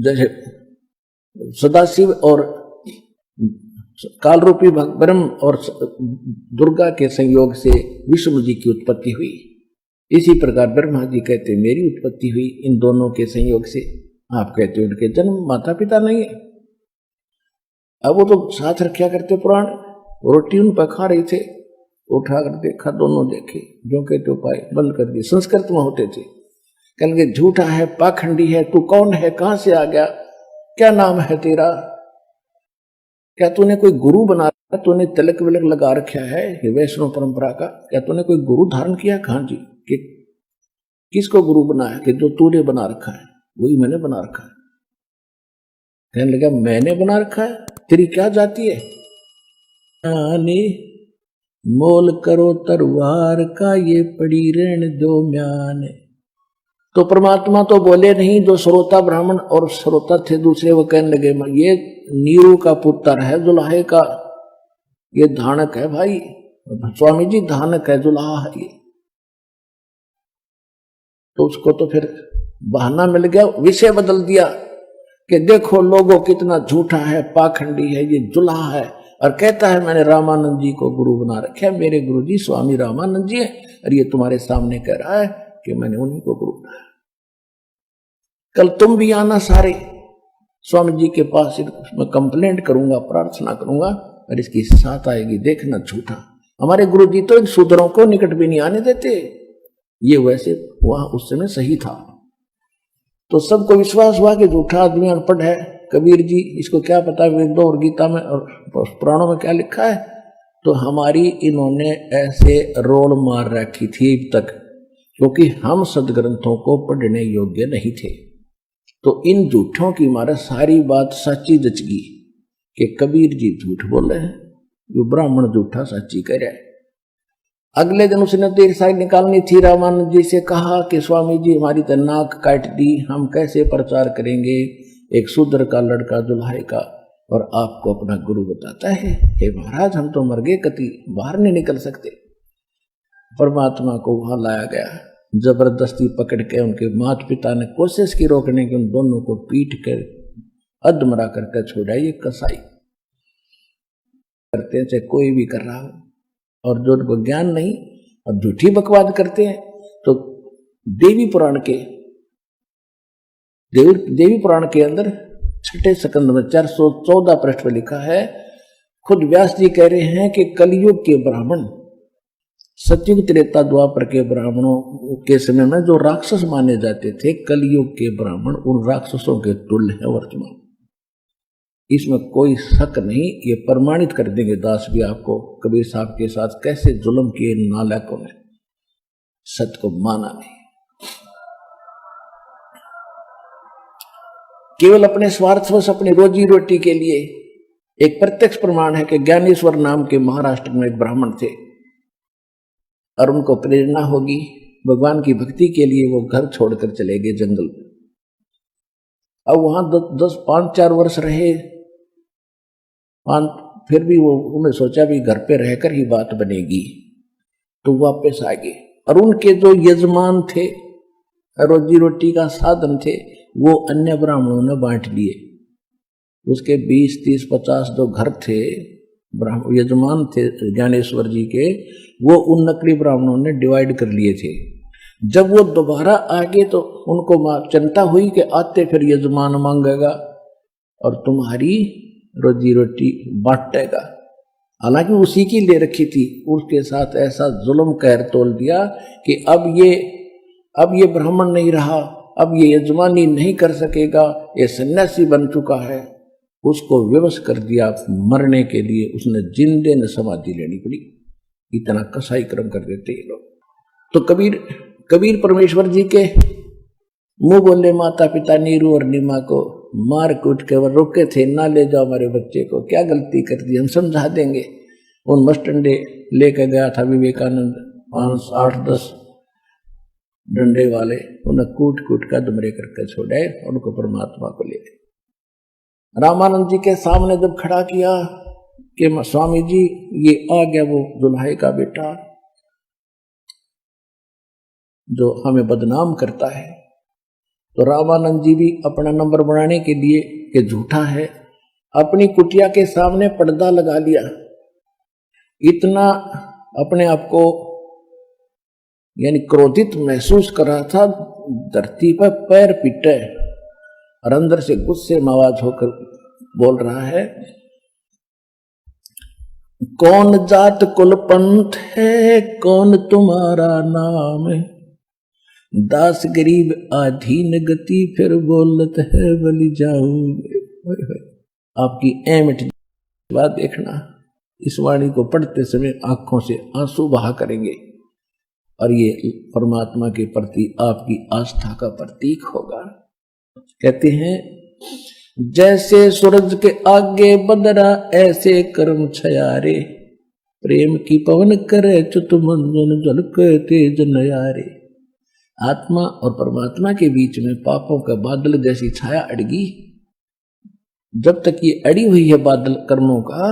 जैसे सदाशिव और काल रूपी ब्रह्म और दुर्गा के संयोग से विष्णु जी की उत्पत्ति हुई, इसी प्रकार ब्रह्मा जी कहते मेरी उत्पत्ति हुई इन दोनों के संयोग से। आप कहते हो उनके जन्म माता पिता नहीं है। अब वो तो साथ रखा करते पुराण, रोटी उन पर खा रहे थे, उठा कर देखा, दोनों देखे, जो कहते उपाय बंद कर दिए। संस्कृत में होते थे, कहेंगे झूठा है, पाखंडी है, तू कौन है, कहां से आ गया, क्या नाम है तेरा, क्या तूने कोई गुरु बना रखा, तूने तिलक विलक लगा रखा है वैष्णव परंपरा का, क्या तूने कोई गुरु धारण किया? कहां जी, कि किसको गुरु बनाया? कि जो तूने बना रखा है वही मैंने बना रखा है। कहने लगा मैंने बना रखा है, तेरी क्या जाती है? मोल करो तरवार का, ये पड़ी ऋण दो म्यान। तो परमात्मा तो बोले नहीं, जो श्रोता ब्राह्मण और श्रोता थे दूसरे, वो कहने लगे ये नीरू का पुत्र है, जुलाहे का, ये धानक है भाई, स्वामी जी धानक है, जुलाहा है ये। तो उसको तो फिर बहाना मिल गया, विषय बदल दिया कि देखो लोगों कितना झूठा है, पाखंडी है, ये जुलाहा है, और कहता है मैंने रामानंद जी को गुरु बना रखा है, मेरे गुरु जी स्वामी रामानंद जी है, और ये तुम्हारे सामने कह रहा है कि मैंने उन्हीं को गुरु बनाया। कल तुम भी आना सारे स्वामी जी के पास, मैं कंप्लेंट करूंगा, प्रार्थना करूंगा, और इसकी साथ आएगी, देखना झूठा। हमारे गुरु जी तो इन शूद्रों को निकट भी नहीं आने देते। ये वैसे वहां उस समय सही था, तो सबको विश्वास हुआ कि झूठा आदमी अनपढ़ है, कबीर जी इसको क्या पता वेदों और गीता में और पुराणों में क्या लिखा है। तो हमारी इन्होंने ऐसे रोल मार रखी थी अब तक, क्योंकि हम सदग्रंथों को पढ़ने योग्य नहीं थे। तो इन झूठों की मारे सारी बात सच्ची जच गई कि कबीर जी झूठ बोल रहे हैं, जो ब्राह्मण झूठा सच्ची कह रहा है। अगले दिन उसने देर साइड निकालनी थी, रामानंद जी से कहा कि स्वामी जी हमारी तो नाक काट दी, हम कैसे प्रचार करेंगे, एक शूद्र का लड़का दुल्हाई का और आपको अपना गुरु बताता है। हे महाराज हम तो मर गए, कति बाहर नहीं निकल सकते। परमात्मा को वहां लाया गया, जबरदस्ती पकड़ के उनके माता पिता ने कोशिश की रोकने की, उन दोनों को पीट कर अधमरा करके छोड़ा। ये कसाई करते हैं, चाहे कोई भी कर रहा हो, और जो उनको ज्ञान नहीं और झूठी बकवाद करते हैं। तो देवी पुराण के अंदर छठे स्कंद में 414 पृष्ठ पर लिखा है, खुद व्यास जी कह रहे हैं कि कलयुग के ब्राह्मण सतयुग त्रेता द्वापर के ब्राह्मणों के समय में जो राक्षस माने जाते थे, कलयुग के ब्राह्मण उन राक्षसों के तुल्य है वर्तमान। इसमें कोई शक नहीं, ये प्रमाणित कर देंगे दास भी आपको, कबीर साहब के साथ कैसे जुल्म किए नालायकों ने, सत्य को माना नहीं। केवल अपने स्वार्थवश अपनी रोजी रोटी के लिए। एक प्रत्यक्ष प्रमाण है कि ज्ञानेश्वर नाम के महाराष्ट्र में एक ब्राह्मण थे, और उनको प्रेरणा होगी भगवान की भक्ति के लिए, वो घर छोड़कर चले गए जंगल में। अब वहां 5-4 वर्ष रहे, फिर भी वो उन्हें सोचा भी घर पे रहकर ही बात बनेगी, तो वापस आ गए। और उनके जो यजमान थे, रोजी रोटी का साधन थे, वो अन्य ब्राह्मणों ने बांट लिए। उसके 20, 30, 50 जो घर थे, यजमान थे ज्ञानेश्वर जी के, वो उन नकली ब्राह्मणों ने डिवाइड कर लिए थे। जब वो दोबारा आ गए तो उनको चिंता हुई कि आते फिर यजमान मांगेगा और तुम्हारी रोजी रोटी बांटेगा। हालांकि उसी की ले रखी थी, उसके साथ ऐसा जुल्म कहर तोल दिया कि अब ये ब्राह्मण नहीं रहा, अब ये यजमानी नहीं कर सकेगा, ये सन्यासी बन चुका है। उसको विवश कर दिया मरने के लिए, उसने जिंदे न समाधि लेनी पड़ी। इतना कसाई कर्म कर देते ये लोग। तो कबीर परमेश्वर जी के मुंह बोले माता पिता नीरू और नीमा को मार कूट के वो रोके थे, ना ले जाओ हमारे बच्चे को, क्या गलती कर दी, हम समझा देंगे। उन मस्टंडे लेकर गया था विवेकानंद, 5-8-10 डंडे वाले, उन्हें कूट कूट का दुमरे करके छोड़े, उनको परमात्मा को ले गए। रामानंद जी के सामने जब खड़ा किया कि स्वामी जी ये आ गया वो दुल्हाई का बेटा जो हमें बदनाम करता है, तो रामानंद जी भी अपना नंबर बनाने के लिए कि झूठा है, अपनी कुटिया के सामने पर्दा लगा लिया। इतना अपने आप को यानी क्रोधित महसूस कर रहा था, धरती पर पैर पीटे और अंदर से गुस्से में आवाज होकर बोल रहा है, कौन जात कुल पंथ है, कौन तुम्हारा नाम है, दास गरीब आधीन गति, फिर बोलत है बलि जाऊंगे। आपकी एमिट बात देखना, इस वाणी को पढ़ते समय आंखों से आंसू बहा करेंगे, और ये परमात्मा के प्रति आपकी आस्था का प्रतीक होगा। कहते हैं जैसे सूरज के आगे बदरा, ऐसे कर्म छयारे, प्रेम की पवन करे चुत मंजन झलके तेज नयारे। आत्मा और परमात्मा के बीच में पापों का बादल जैसी छाया अड़गी। जब तक ये अड़ी हुई है बादल कर्मों का,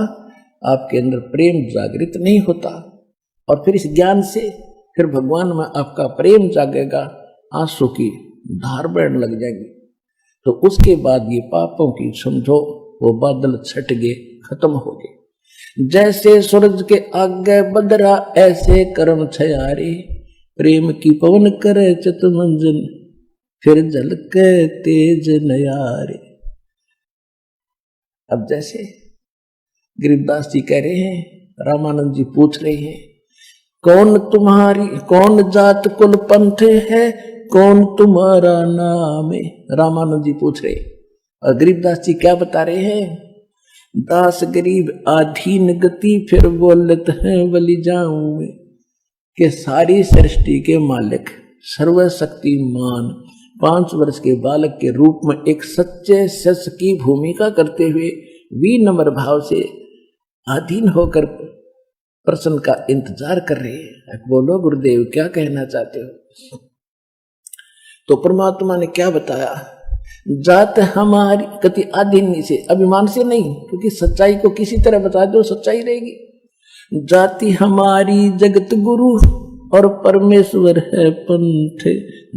आपके अंदर प्रेम जागृत नहीं होता, और फिर इस ज्ञान से फिर भगवान में आपका प्रेम जागेगा, आंसू की धार बहने लग जाएगी। तो उसके बाद ये पापों की समझो वो बादल छट गए, खत्म हो गए। जैसे सूरज के आगे बदरा ऐसे कर्म छयारे, प्रेम की पवन करे चितमंजन फिर झलके तेज नयारे। अब जैसे गरीबदास जी कह रहे हैं, रामानंद जी पूछ रहे हैं, कौन तुम्हारी कौन जात कुल पंथ है, कौन तुम्हारा नाम है। रामानंद जी पूछ रहे और गरीबदास जी क्या बता रहे हैं, दास गरीब आधीन गति फिर बोलत हैं बलि जाऊं में, कि सारी सृष्टि के मालिक सर्वशक्तिमान 5 वर्ष के बालक के रूप में एक सच्चे शिष्य की भूमिका करते हुए विनम्र भाव से अधीन होकर प्रश्न का इंतजार कर रहे हैं। बोलो गुरुदेव क्या कहना चाहते हो। तो परमात्मा ने क्या बताया, जात हमारी कति अधीन से, अभिमान से नहीं, क्योंकि सच्चाई को किसी तरह बता दो सच्चाई रहेगी। जाति हमारी जगत गुरु और परमेश्वर है पंथ,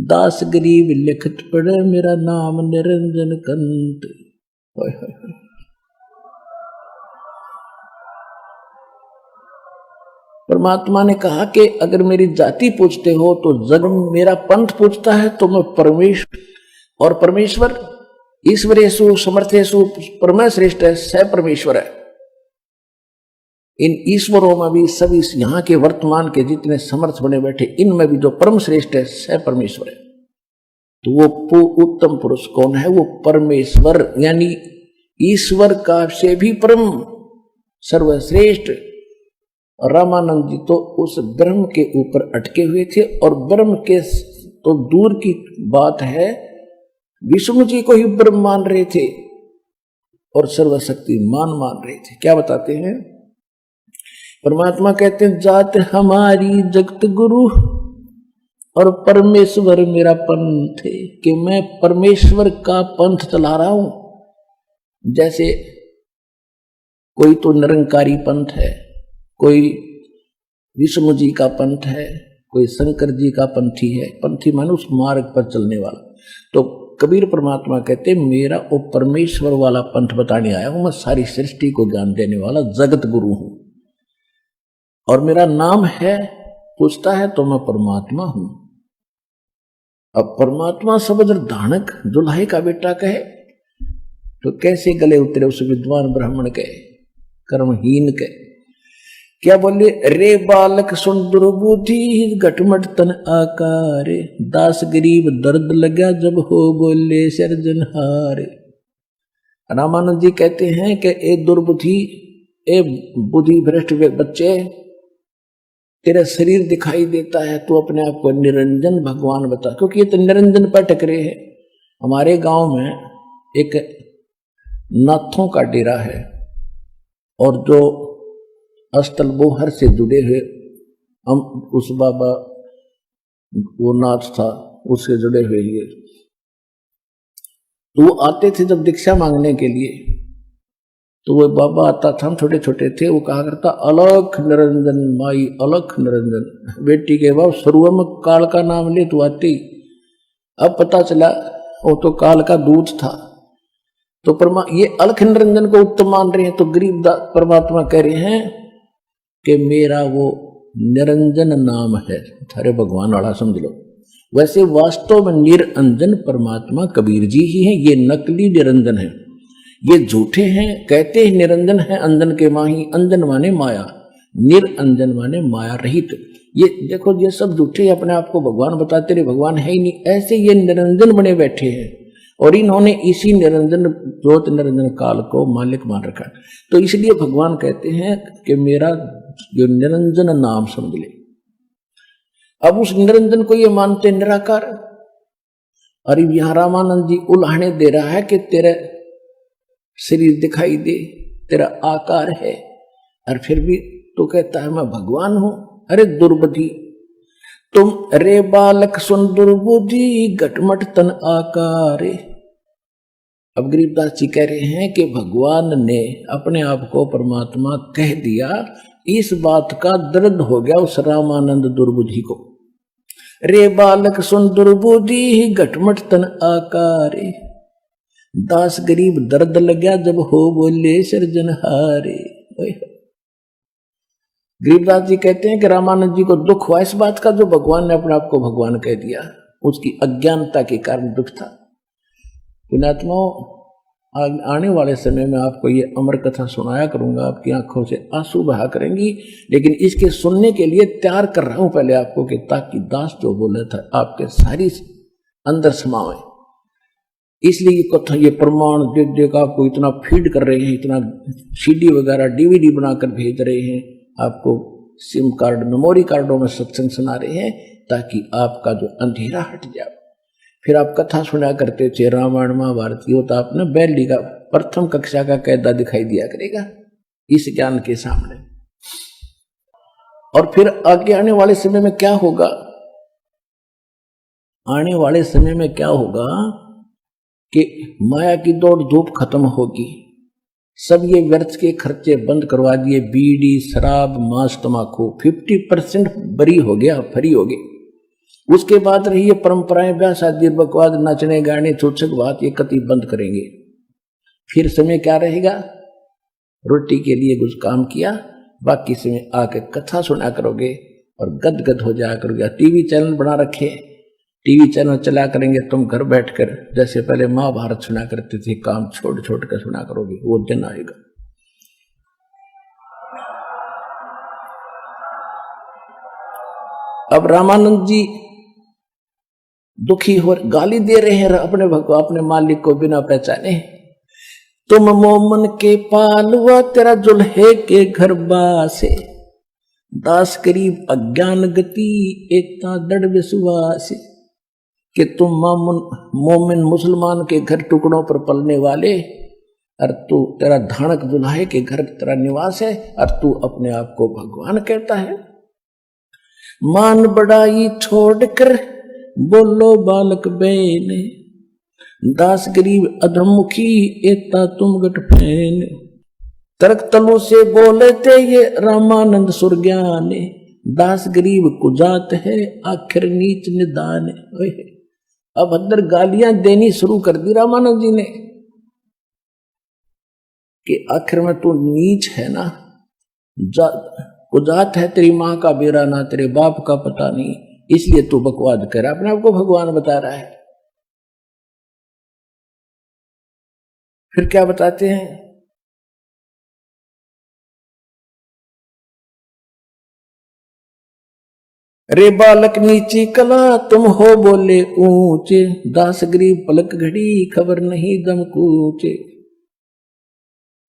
दास गरीब लिखत पड़े मेरा नाम निरंजन कंठ। परमात्मा ने कहा कि अगर मेरी जाति पूछते हो तो जग मेरा पंथ पूछता है तो मैं परमेश्वर, और परमेश्वर ईश्वरेशु समर्थेशु परमश्रेष्ठ है, सह परमेश्वर है। इन ईश्वरों में भी सभी यहाँ के वर्तमान के जितने समर्थ बने बैठे इनमें भी जो परम श्रेष्ठ है सह परमेश्वर है। तो वो उत्तम पुरुष कौन है, वो परमेश्वर यानी ईश्वर का से भी परम सर्वश्रेष्ठ। और रामानंद जी तो उस ब्रह्म के ऊपर अटके हुए थे, और ब्रह्म के तो दूर की बात है विष्णु जी को ही ब्रह्म मान रहे थे और सर्वशक्तिमान मान रहे थे। क्या बताते हैं परमात्मा, कहते हैं जात हमारी जगत गुरु और परमेश्वर मेरा पंथ है, कि मैं परमेश्वर का पंथ चला रहा हूं। जैसे कोई तो निरंकारी पंथ है, कोई विष्णु जी का पंथ है, कोई शंकर जी का पंथी है। पंथी माने उस मार्ग पर चलने वाला। तो कबीर परमात्मा कहते मेरा वो परमेश्वर वाला पंथ बताने आया हूं, मैं सारी सृष्टि को ज्ञान देने वाला जगत गुरु हूं, और मेरा नाम है पूछता है तो मैं परमात्मा हूं। अब परमात्मा सबज धानक दुल्हे का बेटा कहे तो कैसे गले उतरे उस विद्वान ब्राह्मण के, कर्महीन के। क्या बोले, रे बालक सुन दुर्बुद्धि घटमट तन आकार, दास गरीब दर्द लगा जब हो बोले सर्जनहार। रामानंद जी कहते हैं कि ए दुर्बुद्धि, ए बुद्धि भ्रष्ट बच्चे, तेरा शरीर दिखाई देता है तो अपने आप को निरंजन भगवान बता, क्योंकि ये तो निरंजन पर टकरे है। हमारे गांव में एक नाथों का डेरा है, और जो अस्तल बोहर से जुड़े हुए हम उस बाबा वो नाथ था उससे जुड़े हुए ये, तो वो आते थे जब दीक्षा मांगने के लिए, तो वो बाबा आता था, हम छोटे छोटे थे, वो कहा करता अलख निरंजन माई अलख निरंजन। बेटी के बाप शुरू में काल का नाम ले तो आती, अब पता चला वो तो काल का दूत था। तो ये अलख निरंजन को उत्तम मान रहे हैं, तो गरीब परमात्मा कह रहे हैं कि मेरा वो निरंजन नाम है, थारे भगवान वाला समझ लो। वैसे वास्तव में निरंजन परमात्मा कबीर जी ही हैं, ये नकली निरंजन है, ये झूठे हैं। कहते हैं निरंजन है अंजन के माही, अंजन माने माया, निरंजन माने माया रहित। ये देखो ये सब झूठे अपने आप को भगवान बताते रहे, भगवान है ही नहीं, ऐसे ये निरंजन बने बैठे हैं, और इन्होंने इसी निरंजन ज्योत निरंजन काल को मालिक मान रखा। तो इसलिए भगवान कहते हैं कि मेरा जो निरंजन नाम समझ ले। अब उस निरंजन को ये मानते निराकार, और यहां रामानंद जी उल्हाने दे रहा है कि तेरा शरीर दिखाई दे, तेरा आकार है, और फिर भी तो कहता है मैं भगवान हूं। अरे दुर्बुद्धि तुम, रे बालक सुन दुर्बुद्धि घटमट तन आकार। अब गरीबदास जी कह रहे हैं कि भगवान ने अपने आप को परमात्मा कह दिया, इस बात का दर्द हो गया उस रामानंद दुर्बुद्धि को। रे बालक सुन दुर्बुद्धि घटमट तन आकार, दास गरीब दर्द लगा जब हो बोले सृजनहारे। गरीबदास जी कहते हैं कि रामानंद जी को दुख हुआ इस बात का जो भगवान ने अपने आप को भगवान कह दिया, उसकी अज्ञानता के कारण दुख था। पुण्यात्माओं, आने वाले समय में आपको ये अमर कथा सुनाया करूंगा, आपकी आंखों से आंसू बहा करेंगी, लेकिन इसके सुनने के लिए तैयार कर रहा हूं पहले आपको कि ताकि दास जो बोले था आपके सारी अंदर समावे। इसलिए ये कथा, ये प्रमाण देख देख आपको इतना फीड कर रहे हैं, इतना सीडी वगैरह डीवीडी बनाकर भेज रहे हैं, आपको सिम कार्ड मेमोरी कार्डों में सत्संग सुना रहे हैं, ताकि आपका जो अंधेरा हट जाए। फिर आप कथा सुना करते थे रामायण महाभारत की, हो तो आपने बैली का प्रथम कक्षा का कैदा दिखाई दिया करेगा इस ज्ञान के सामने। और फिर आगे आने वाले समय में क्या होगा, आने वाले समय में क्या होगा कि माया की दौड़ धूप खत्म होगी, सब ये व्यर्थ के खर्चे बंद करवा दिए, बीड़ी शराब मांस तमाकू 50% बरी हो गया, फ्री हो गए। उसके बाद रही ये परंपराएं, ब्याह शादी बकवाद नाचने गाने चोचक बात, ये कति बंद करेंगे। फिर समय क्या रहेगा, रोटी के लिए कुछ काम किया, बाकी समय आके कथा सुना करोगे और गदगद हो जाया करोगे। टीवी चैनल बना रखे, टीवी चैनल चला करेंगे तुम घर बैठकर, जैसे पहले महाभारत सुना करते थे, काम छोड़ छोड़ कर सुना करोगे, वो दिन आएगा। अब रामानंद जी दुखी हो, गाली दे रहे हैं अपने भगवान, अपने मालिक को बिना पहचाने। तुम मोमन के पालवा तेरा जुल्हे के घर बासे, दास करीब अज्ञान गति एकता दृढ़ विश्वास। कि तुम मोमिन मुसलमान के घर टुकड़ों पर पलने वाले, और तू तेरा धानक दुल्हे के घर तेरा निवास है, और तू अपने आप को भगवान कहता है। मान बड़ाई छोड़कर बोलो बालक बेने, दास गरीब अधमुखी एता तुम गट फैन। तर्क तलु से बोले थे ये रामानंद सुरज्ञाने, दास गरीब कुजात है आखिर नीच निदान। अब अंदर गालियां देनी शुरू कर दी रामानंद जी ने कि आखिर में तू नीच है ना, कुजात है, तेरी मां का बेरा ना तेरे बाप का पता नहीं, इसलिए तू बकवाद कर अपने आप को भगवान बता रहा है। फिर क्या बताते हैं, रे बालक नीची कला तुम हो बोले ऊंचे, दास गरीब पलक घड़ी खबर नहीं दम कूचे।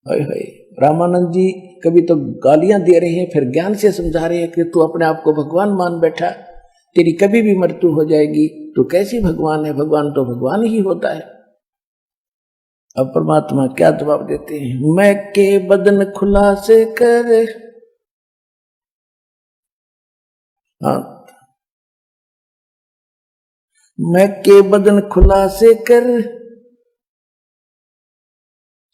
हाय हाय, रामानंद जी कभी तो गालियां दे रहे हैं, फिर ज्ञान से समझा रहे हैं कि तू अपने आप को भगवान मान बैठा, तेरी कभी भी मृत्यु हो जाएगी, तू कैसी भगवान है, भगवान तो भगवान ही होता है। अब परमात्मा क्या जवाब देते हैं, मैं के बदन खुलासे कर, मैं के बदन खुलासे कर,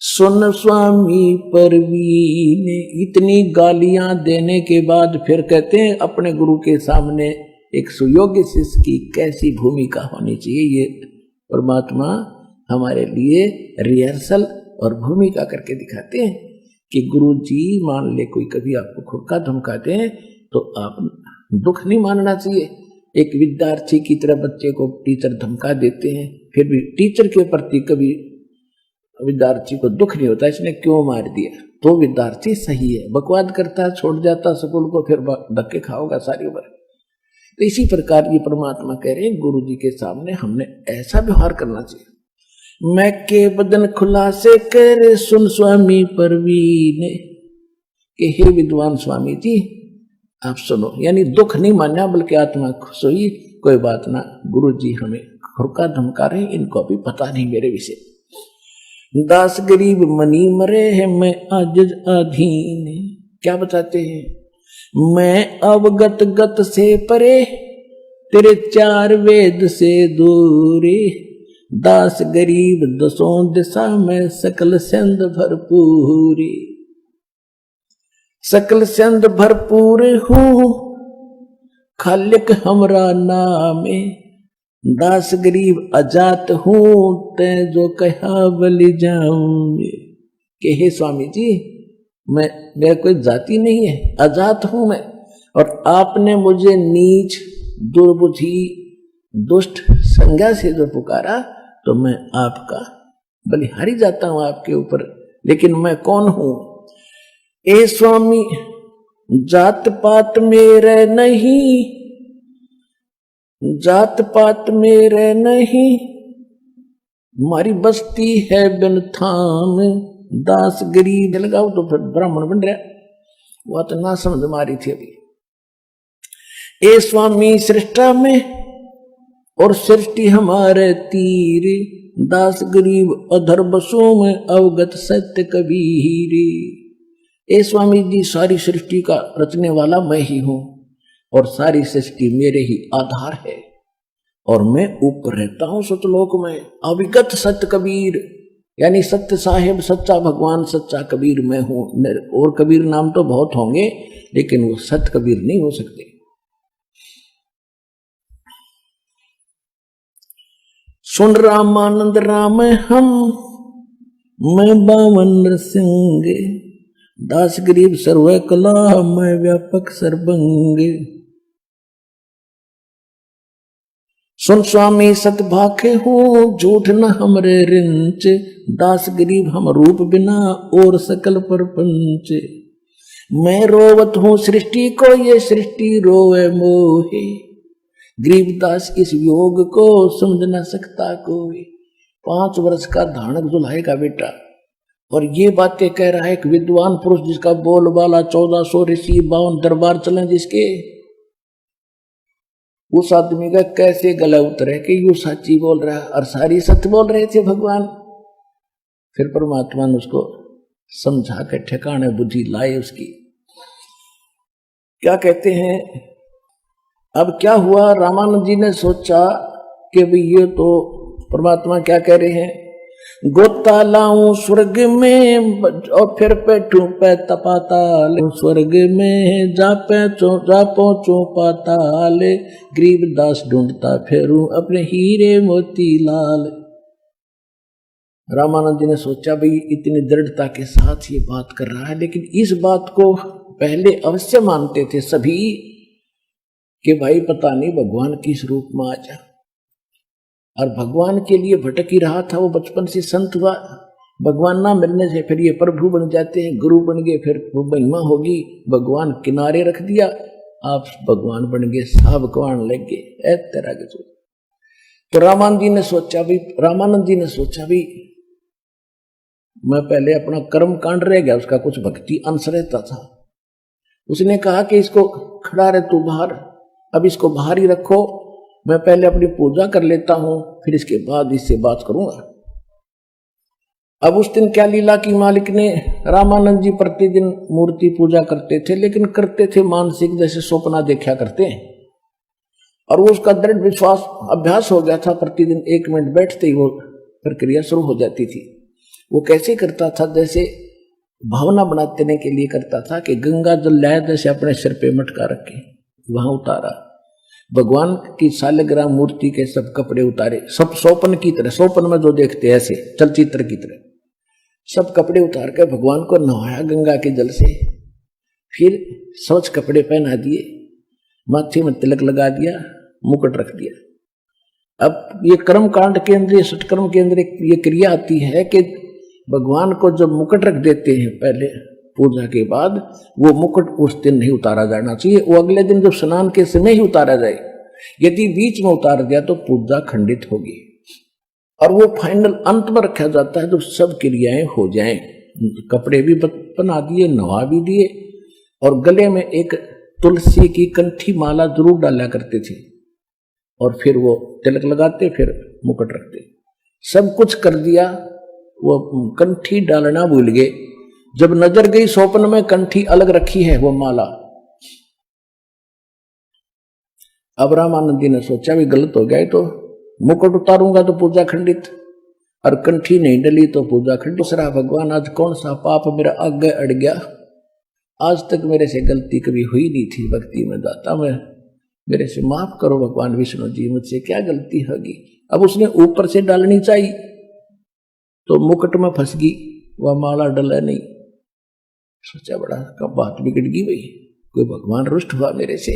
सुन स्वामी परवीन। इतनी गालियां देने के बाद फिर कहते हैं अपने गुरु के सामने एक सुयोग्य शिष्य की कैसी भूमिका होनी चाहिए। ये परमात्मा हमारे लिए रिहर्सल और भूमिका करके दिखाते हैं कि गुरु जी मान ले कोई कभी आपको खुड़का धमकाते हैं तो आप दुख नहीं मानना चाहिए। एक विद्यार्थी की तरह बच्चे को टीचर धमका देते हैं, फिर भी टीचर के प्रति कभी विद्यार्थी को दुख नहीं होता इसने क्यों मार दिया, तो विद्यार्थी सही है, बकवाद करता है छोड़ जाता स्कूल को, फिर धक्के खाओगा सारी उम्र। तो इसी प्रकार ये परमात्मा कह रहे हैं गुरु जी के सामने हमने ऐसा व्यवहार करना चाहिए। मैं के बदन खुलासे कर सुन स्वामी परवीन, कि हे विद्वान स्वामी जी आप सुनो, यानी दुख नहीं मानना बल्कि आत्मा खुश हुई, कोई बात ना, गुरु जी हमें खुरका धमका रहे, इनको अभी पता नहीं मेरे विषय। दास गरीब मनी मरे है मैं आजिज अधीन। क्या बताते हैं, मैं अवगत गत से परे तेरे चार वेद से दूरे, दास गरीब दसों दिशा में सकल सिंध भरपूरी। सकल सिंध भरपूर हूँ खालिक हमरा नामे, दास गरीब अजात हूँ ते जो कहा बलि जाऊंगे। कि हे स्वामी जी मेरा कोई जाति नहीं है, अजात हूं मैं। और आपने मुझे नीच, दुर्बुद्धि, दुष्ट संज्ञा से जो पुकारा तो मैं आपका बलिहारी जाता हूं आपके ऊपर। लेकिन मैं कौन हूं? ए स्वामी, जात पात मेरे नहीं, जात पात मेरे नहीं, मारी बस्ती है बिन थाम, दास गरीब लगाओ तो फिर ब्राह्मण बन रहा। वह तो ना समझ मारी थी अभी। ए स्वामी, सृष्टा में और सृष्टि हमारे तीर, दास गरीब अधर बसों में अवगत सत्य कबीर। ए स्वामी जी, सारी सृष्टि का रचने वाला मैं ही हूं और सारी सृष्टि मेरे ही आधार है और मैं ऊपर रहता हूं सतलोक में। अविगत सत्य कबीर, यानी सत्य साहेब, सच्चा भगवान, सच्चा कबीर मैं हूं। और कबीर नाम तो बहुत होंगे लेकिन वो सत्य कबीर नहीं हो सकते। सुन रामानंद राम हम, मैं बावन नरसिंह, दास गरीब सर्व कला, मैं व्यापक सर्वंग। सुन स्वामी सतभाखे हूँ, झूठ न हमरे रिंच, दास गरीब हम रूप बिना और सकल परपंच। मैं रोवत हूँ सृष्टि को, ये सृष्टि रोवे मोहे, गरीबदास इस योग को समझ न सकता कोई। 5 वर्ष का धानक जुलाएगा बेटा और ये बातें कह रहा है एक विद्वान पुरुष जिसका बोलबाला 1400 ऋषि 52 दरबार चले जिसके। उस आदमी का कैसे गला उतरे कि यू सच्ची बोल रहा है और सारी सत्य बोल रहे थे भगवान। फिर परमात्मा ने उसको समझा के ठिकाने बुद्धि लाई उसकी। क्या कहते हैं, अब क्या हुआ, रामानंद जी ने सोचा कि भाई ये तो परमात्मा क्या कह रहे हैं, गोता लाऊं स्वर्ग में और फिर बैठूं पे तपाताल, स्वर्ग में जा पहुंचो पाताल, गरीबदास ढूंढता फेरूं अपने हीरे मोती लाल। रामानंद जी ने सोचा भाई इतनी दृढ़ता के साथ ये बात कर रहा है, लेकिन इस बात को पहले अवश्य मानते थे सभी कि भाई पता नहीं भगवान किस रूप में आ जा। और भगवान के लिए भटक ही रहा था वो, बचपन से संत हुआ, भगवान ना मिलने से फिर ये प्रभु बन जाते हैं, गुरु बन गए, फिर वो महिमा होगी, भगवान किनारे रख दिया, आप भगवान बन गए, सब कवान लग गए। ऐ तरह के सोच। तो रामानंद जी ने सोचा भी मैं पहले अपना कर्म कांड रह गया, उसका कुछ भक्ति अंश रहता था। उसने कहा कि इसको खड़ा रहे तू बाहर, अब इसको बाहर ही रखो, मैं पहले अपनी पूजा कर लेता हूं, फिर इसके बाद इससे बात करूंगा। अब उस दिन क्या लीला की, मालिक ने, रामानंद जी प्रतिदिन मूर्ति पूजा करते थे, लेकिन करते थे मानसिक, जैसे सपना देखा करते हैं, और वो उसका दृढ़ विश्वास अभ्यास हो गया था। प्रतिदिन 1 मिनट बैठते ही वो प्रक्रिया शुरू हो जाती थी। वो कैसे करता था, जैसे भावना बनाने के लिए करता था कि गंगा जल लाया, जैसे अपने सिर पे मटका रखे, वहां उतारा, भगवान की शालिग्राम मूर्ति के सब कपड़े उतारे, सब सोपन की तरह, सोपन में जो देखते ऐसे चलचित्र की तरह, सब कपड़े उतार कर भगवान को नहाया गंगा के जल से, फिर स्वच्छ कपड़े पहना दिए, माथे में तिलक लगा दिया, मुकुट रख दिया। अब ये कर्म कांड के अंदर, सटकर्म के अंदर ये क्रिया आती है कि भगवान को जब मुकुट रख देते हैं पहले पूजा के बाद, वो मुकुट उस दिन नहीं उतारा जाना चाहिए, वो अगले दिन जब स्नान के समय ही उतारा जाए। यदि बीच में उतार दिया तो पूजा खंडित होगी, और वो फाइनल अंत में रखा जाता है जब सब क्रियाएं हो जाएं। कपड़े भी बना दिए, नहा भी दिए, और गले में एक तुलसी की कंठी माला जरूर डाला करते थे, और फिर वो तिलक लगाते, फिर मुकुट रखते, सब कुछ कर दिया। वो कंठी डालना भूल गए, जब नजर गई स्वप्न में कंठी अलग रखी है वो माला। अब रामानंद जी ने सोचा भी गलत हो गया, तो मुकुट उतारूंगा तो पूजा खंडित, और कंठी नहीं डली तो पूजा खंडित। दूसरा, भगवान आज कौन सा पाप मेरा आगे अड़ गया, आज तक मेरे से गलती कभी हुई नहीं थी भक्ति में, दाता मैं, मेरे से माफ करो भगवान विष्णु जी, मुझसे क्या गलती होगी। अब उसने ऊपर से डालनी चाहिए तो मुकुट में फंस गई, वह माला डला नहीं, सोचा बड़ा कब बात बिगड़ गई भाई, कोई भगवान रुष्ट हुआ मेरे से।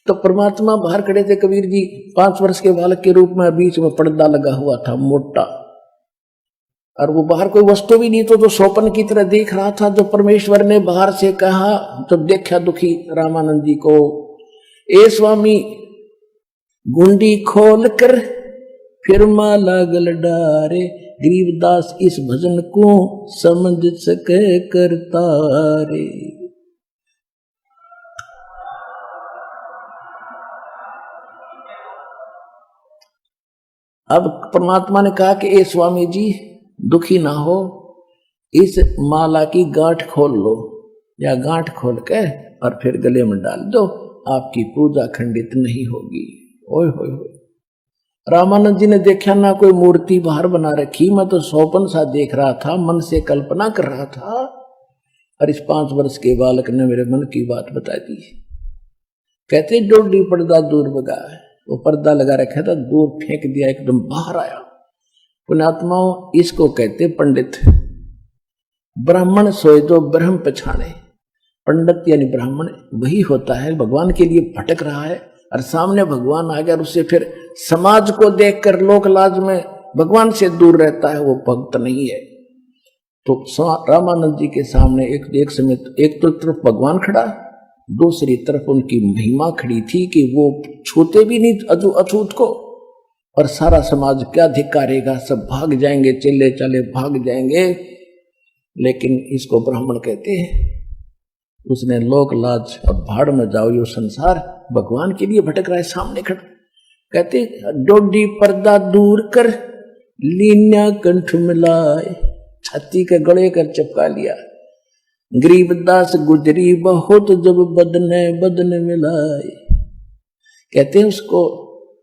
तो परमात्मा बाहर खड़े थे, कबीर जी 5 वर्ष के बालक के रूप में, बीच में पर्दा लगा हुआ था मोटा, और वो बाहर कोई वस्तु भी नहीं, तो स्वप्न की तरह देख रहा था। जो परमेश्वर ने बाहर से कहा, जब देखा दुखी रामानंद जी को, ए स्वामी गुंडी खोल कर फिर माला गल डारे, गरीबदास इस भजन को समझ सके करतारे। अब परमात्मा ने कहा कि ए स्वामी जी दुखी ना हो, इस माला की गांठ खोल लो, या गांठ खोल के और फिर गले में डाल दो, आपकी पूजा खंडित नहीं होगी। ओए होए होए, रामानंद जी ने देखा ना कोई मूर्ति बाहर बना रखी, मैं तो स्वप्न सा देख रहा था, मन से कल्पना कर रहा था, और इस 5 वर्ष के बालक ने मेरे मन की बात बता दी। कहते डोडी पर्दा दूर भगा, वो पर्दा लगा रखा था, दूर फेंक दिया, एकदम बाहर आया। पुण्यात्माओं, इसको कहते पंडित। ब्राह्मण सोए जो ब्रह्म पछाने, पंडित यानी ब्राह्मण वही होता है भगवान के लिए भटक रहा है, और सामने भगवान आ गया और उससे फिर समाज को देखकर लोक लाज में भगवान से दूर रहता है, वो भक्त नहीं है। तो रामानंद जी के सामने एक समय एक तो तरफ भगवान खड़ा, दूसरी तरफ उनकी महिमा खड़ी थी कि वो छूते भी नहीं अछूत को, और सारा समाज क्या धिक्कारेगा, सब भाग जाएंगे, चले चले भाग जाएंगे। लेकिन इसको ब्राह्मण कहते हैं। उसने लोक लाज और भाड़ में जाओ यो संसार, भगवान के लिए भटक रहा है, सामने खड़ा। कहते डोडी पर्दा दूर कर लीन्या कंठ मिलाए, छाती के गले कर चिपका लिया। गरीबदास गुजरी बहुत जब बदने बदन मिलाए। कहते हैं उसको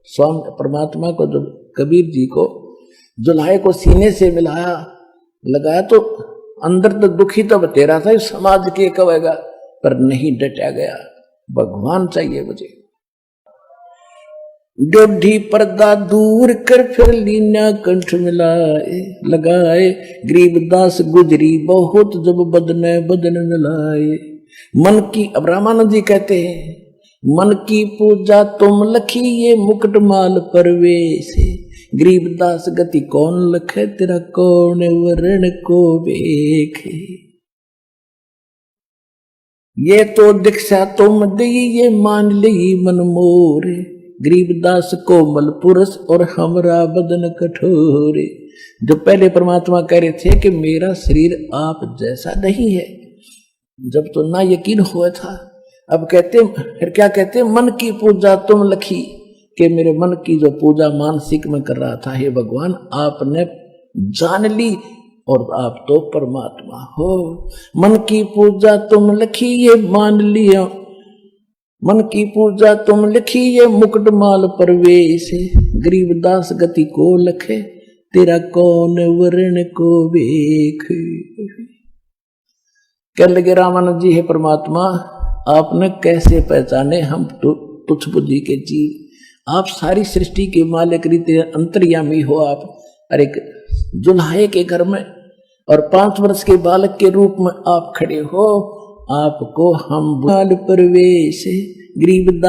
स्वामी परमात्मा को, जब कबीर जी को जुल्हाए को सीने से मिलाया लगाया, तो अंदर तो दुखी तो बतेरा था, समाज के कहेगा, पर नहीं डटा गया, भगवान चाहिए मुझे। डोडी पर्दा दूर कर फिर लीना कंठ मिलाए, लगाए गरीबदास गुजरी बहुत जब बदने बदन मिलाए। मन की, अब रामानंद जी कहते हैं, मन की पूजा तुम लखी ये मुकुट माल परवेश, गरीबदास गति कौन लखे तेरा कौन वरण को देखे। ये तो दीक्षा तुम दी ये मान ली मन मोर, गरीबदास कोमल पुरुष और हमरा बदन कठोर। जो पहले परमात्मा कह रहे थे कि मेरा शरीर आप जैसा नहीं है, जब तो ना यकीन हुआ था, अब कहते फिर क्या कहते, मन की पूजा तुम लखी, कि मेरे मन की जो पूजा मानसिक में कर रहा था, हे भगवान आपने जान ली और आप तो परमात्मा हो। मन की पूजा तुम लखी ये मान लिया, मन की पूजा तुम लिखी ये मुकुट माल परवेश, गरीबदास गति को लखे तेरा कौन वर्ण को बेख। कह लगे रामानंद जी, हे परमात्मा आपने कैसे पहचाने हम तुच्छ बुद्धि के जीव, आप सारी सृष्टि के मालिक रीते अंतर्यामी हो आप। और एक जुल्हाए के घर में और 5 वर्ष के बालक के रूप में आप खड़े हो, आपको हम बाल परवेश गरीबदास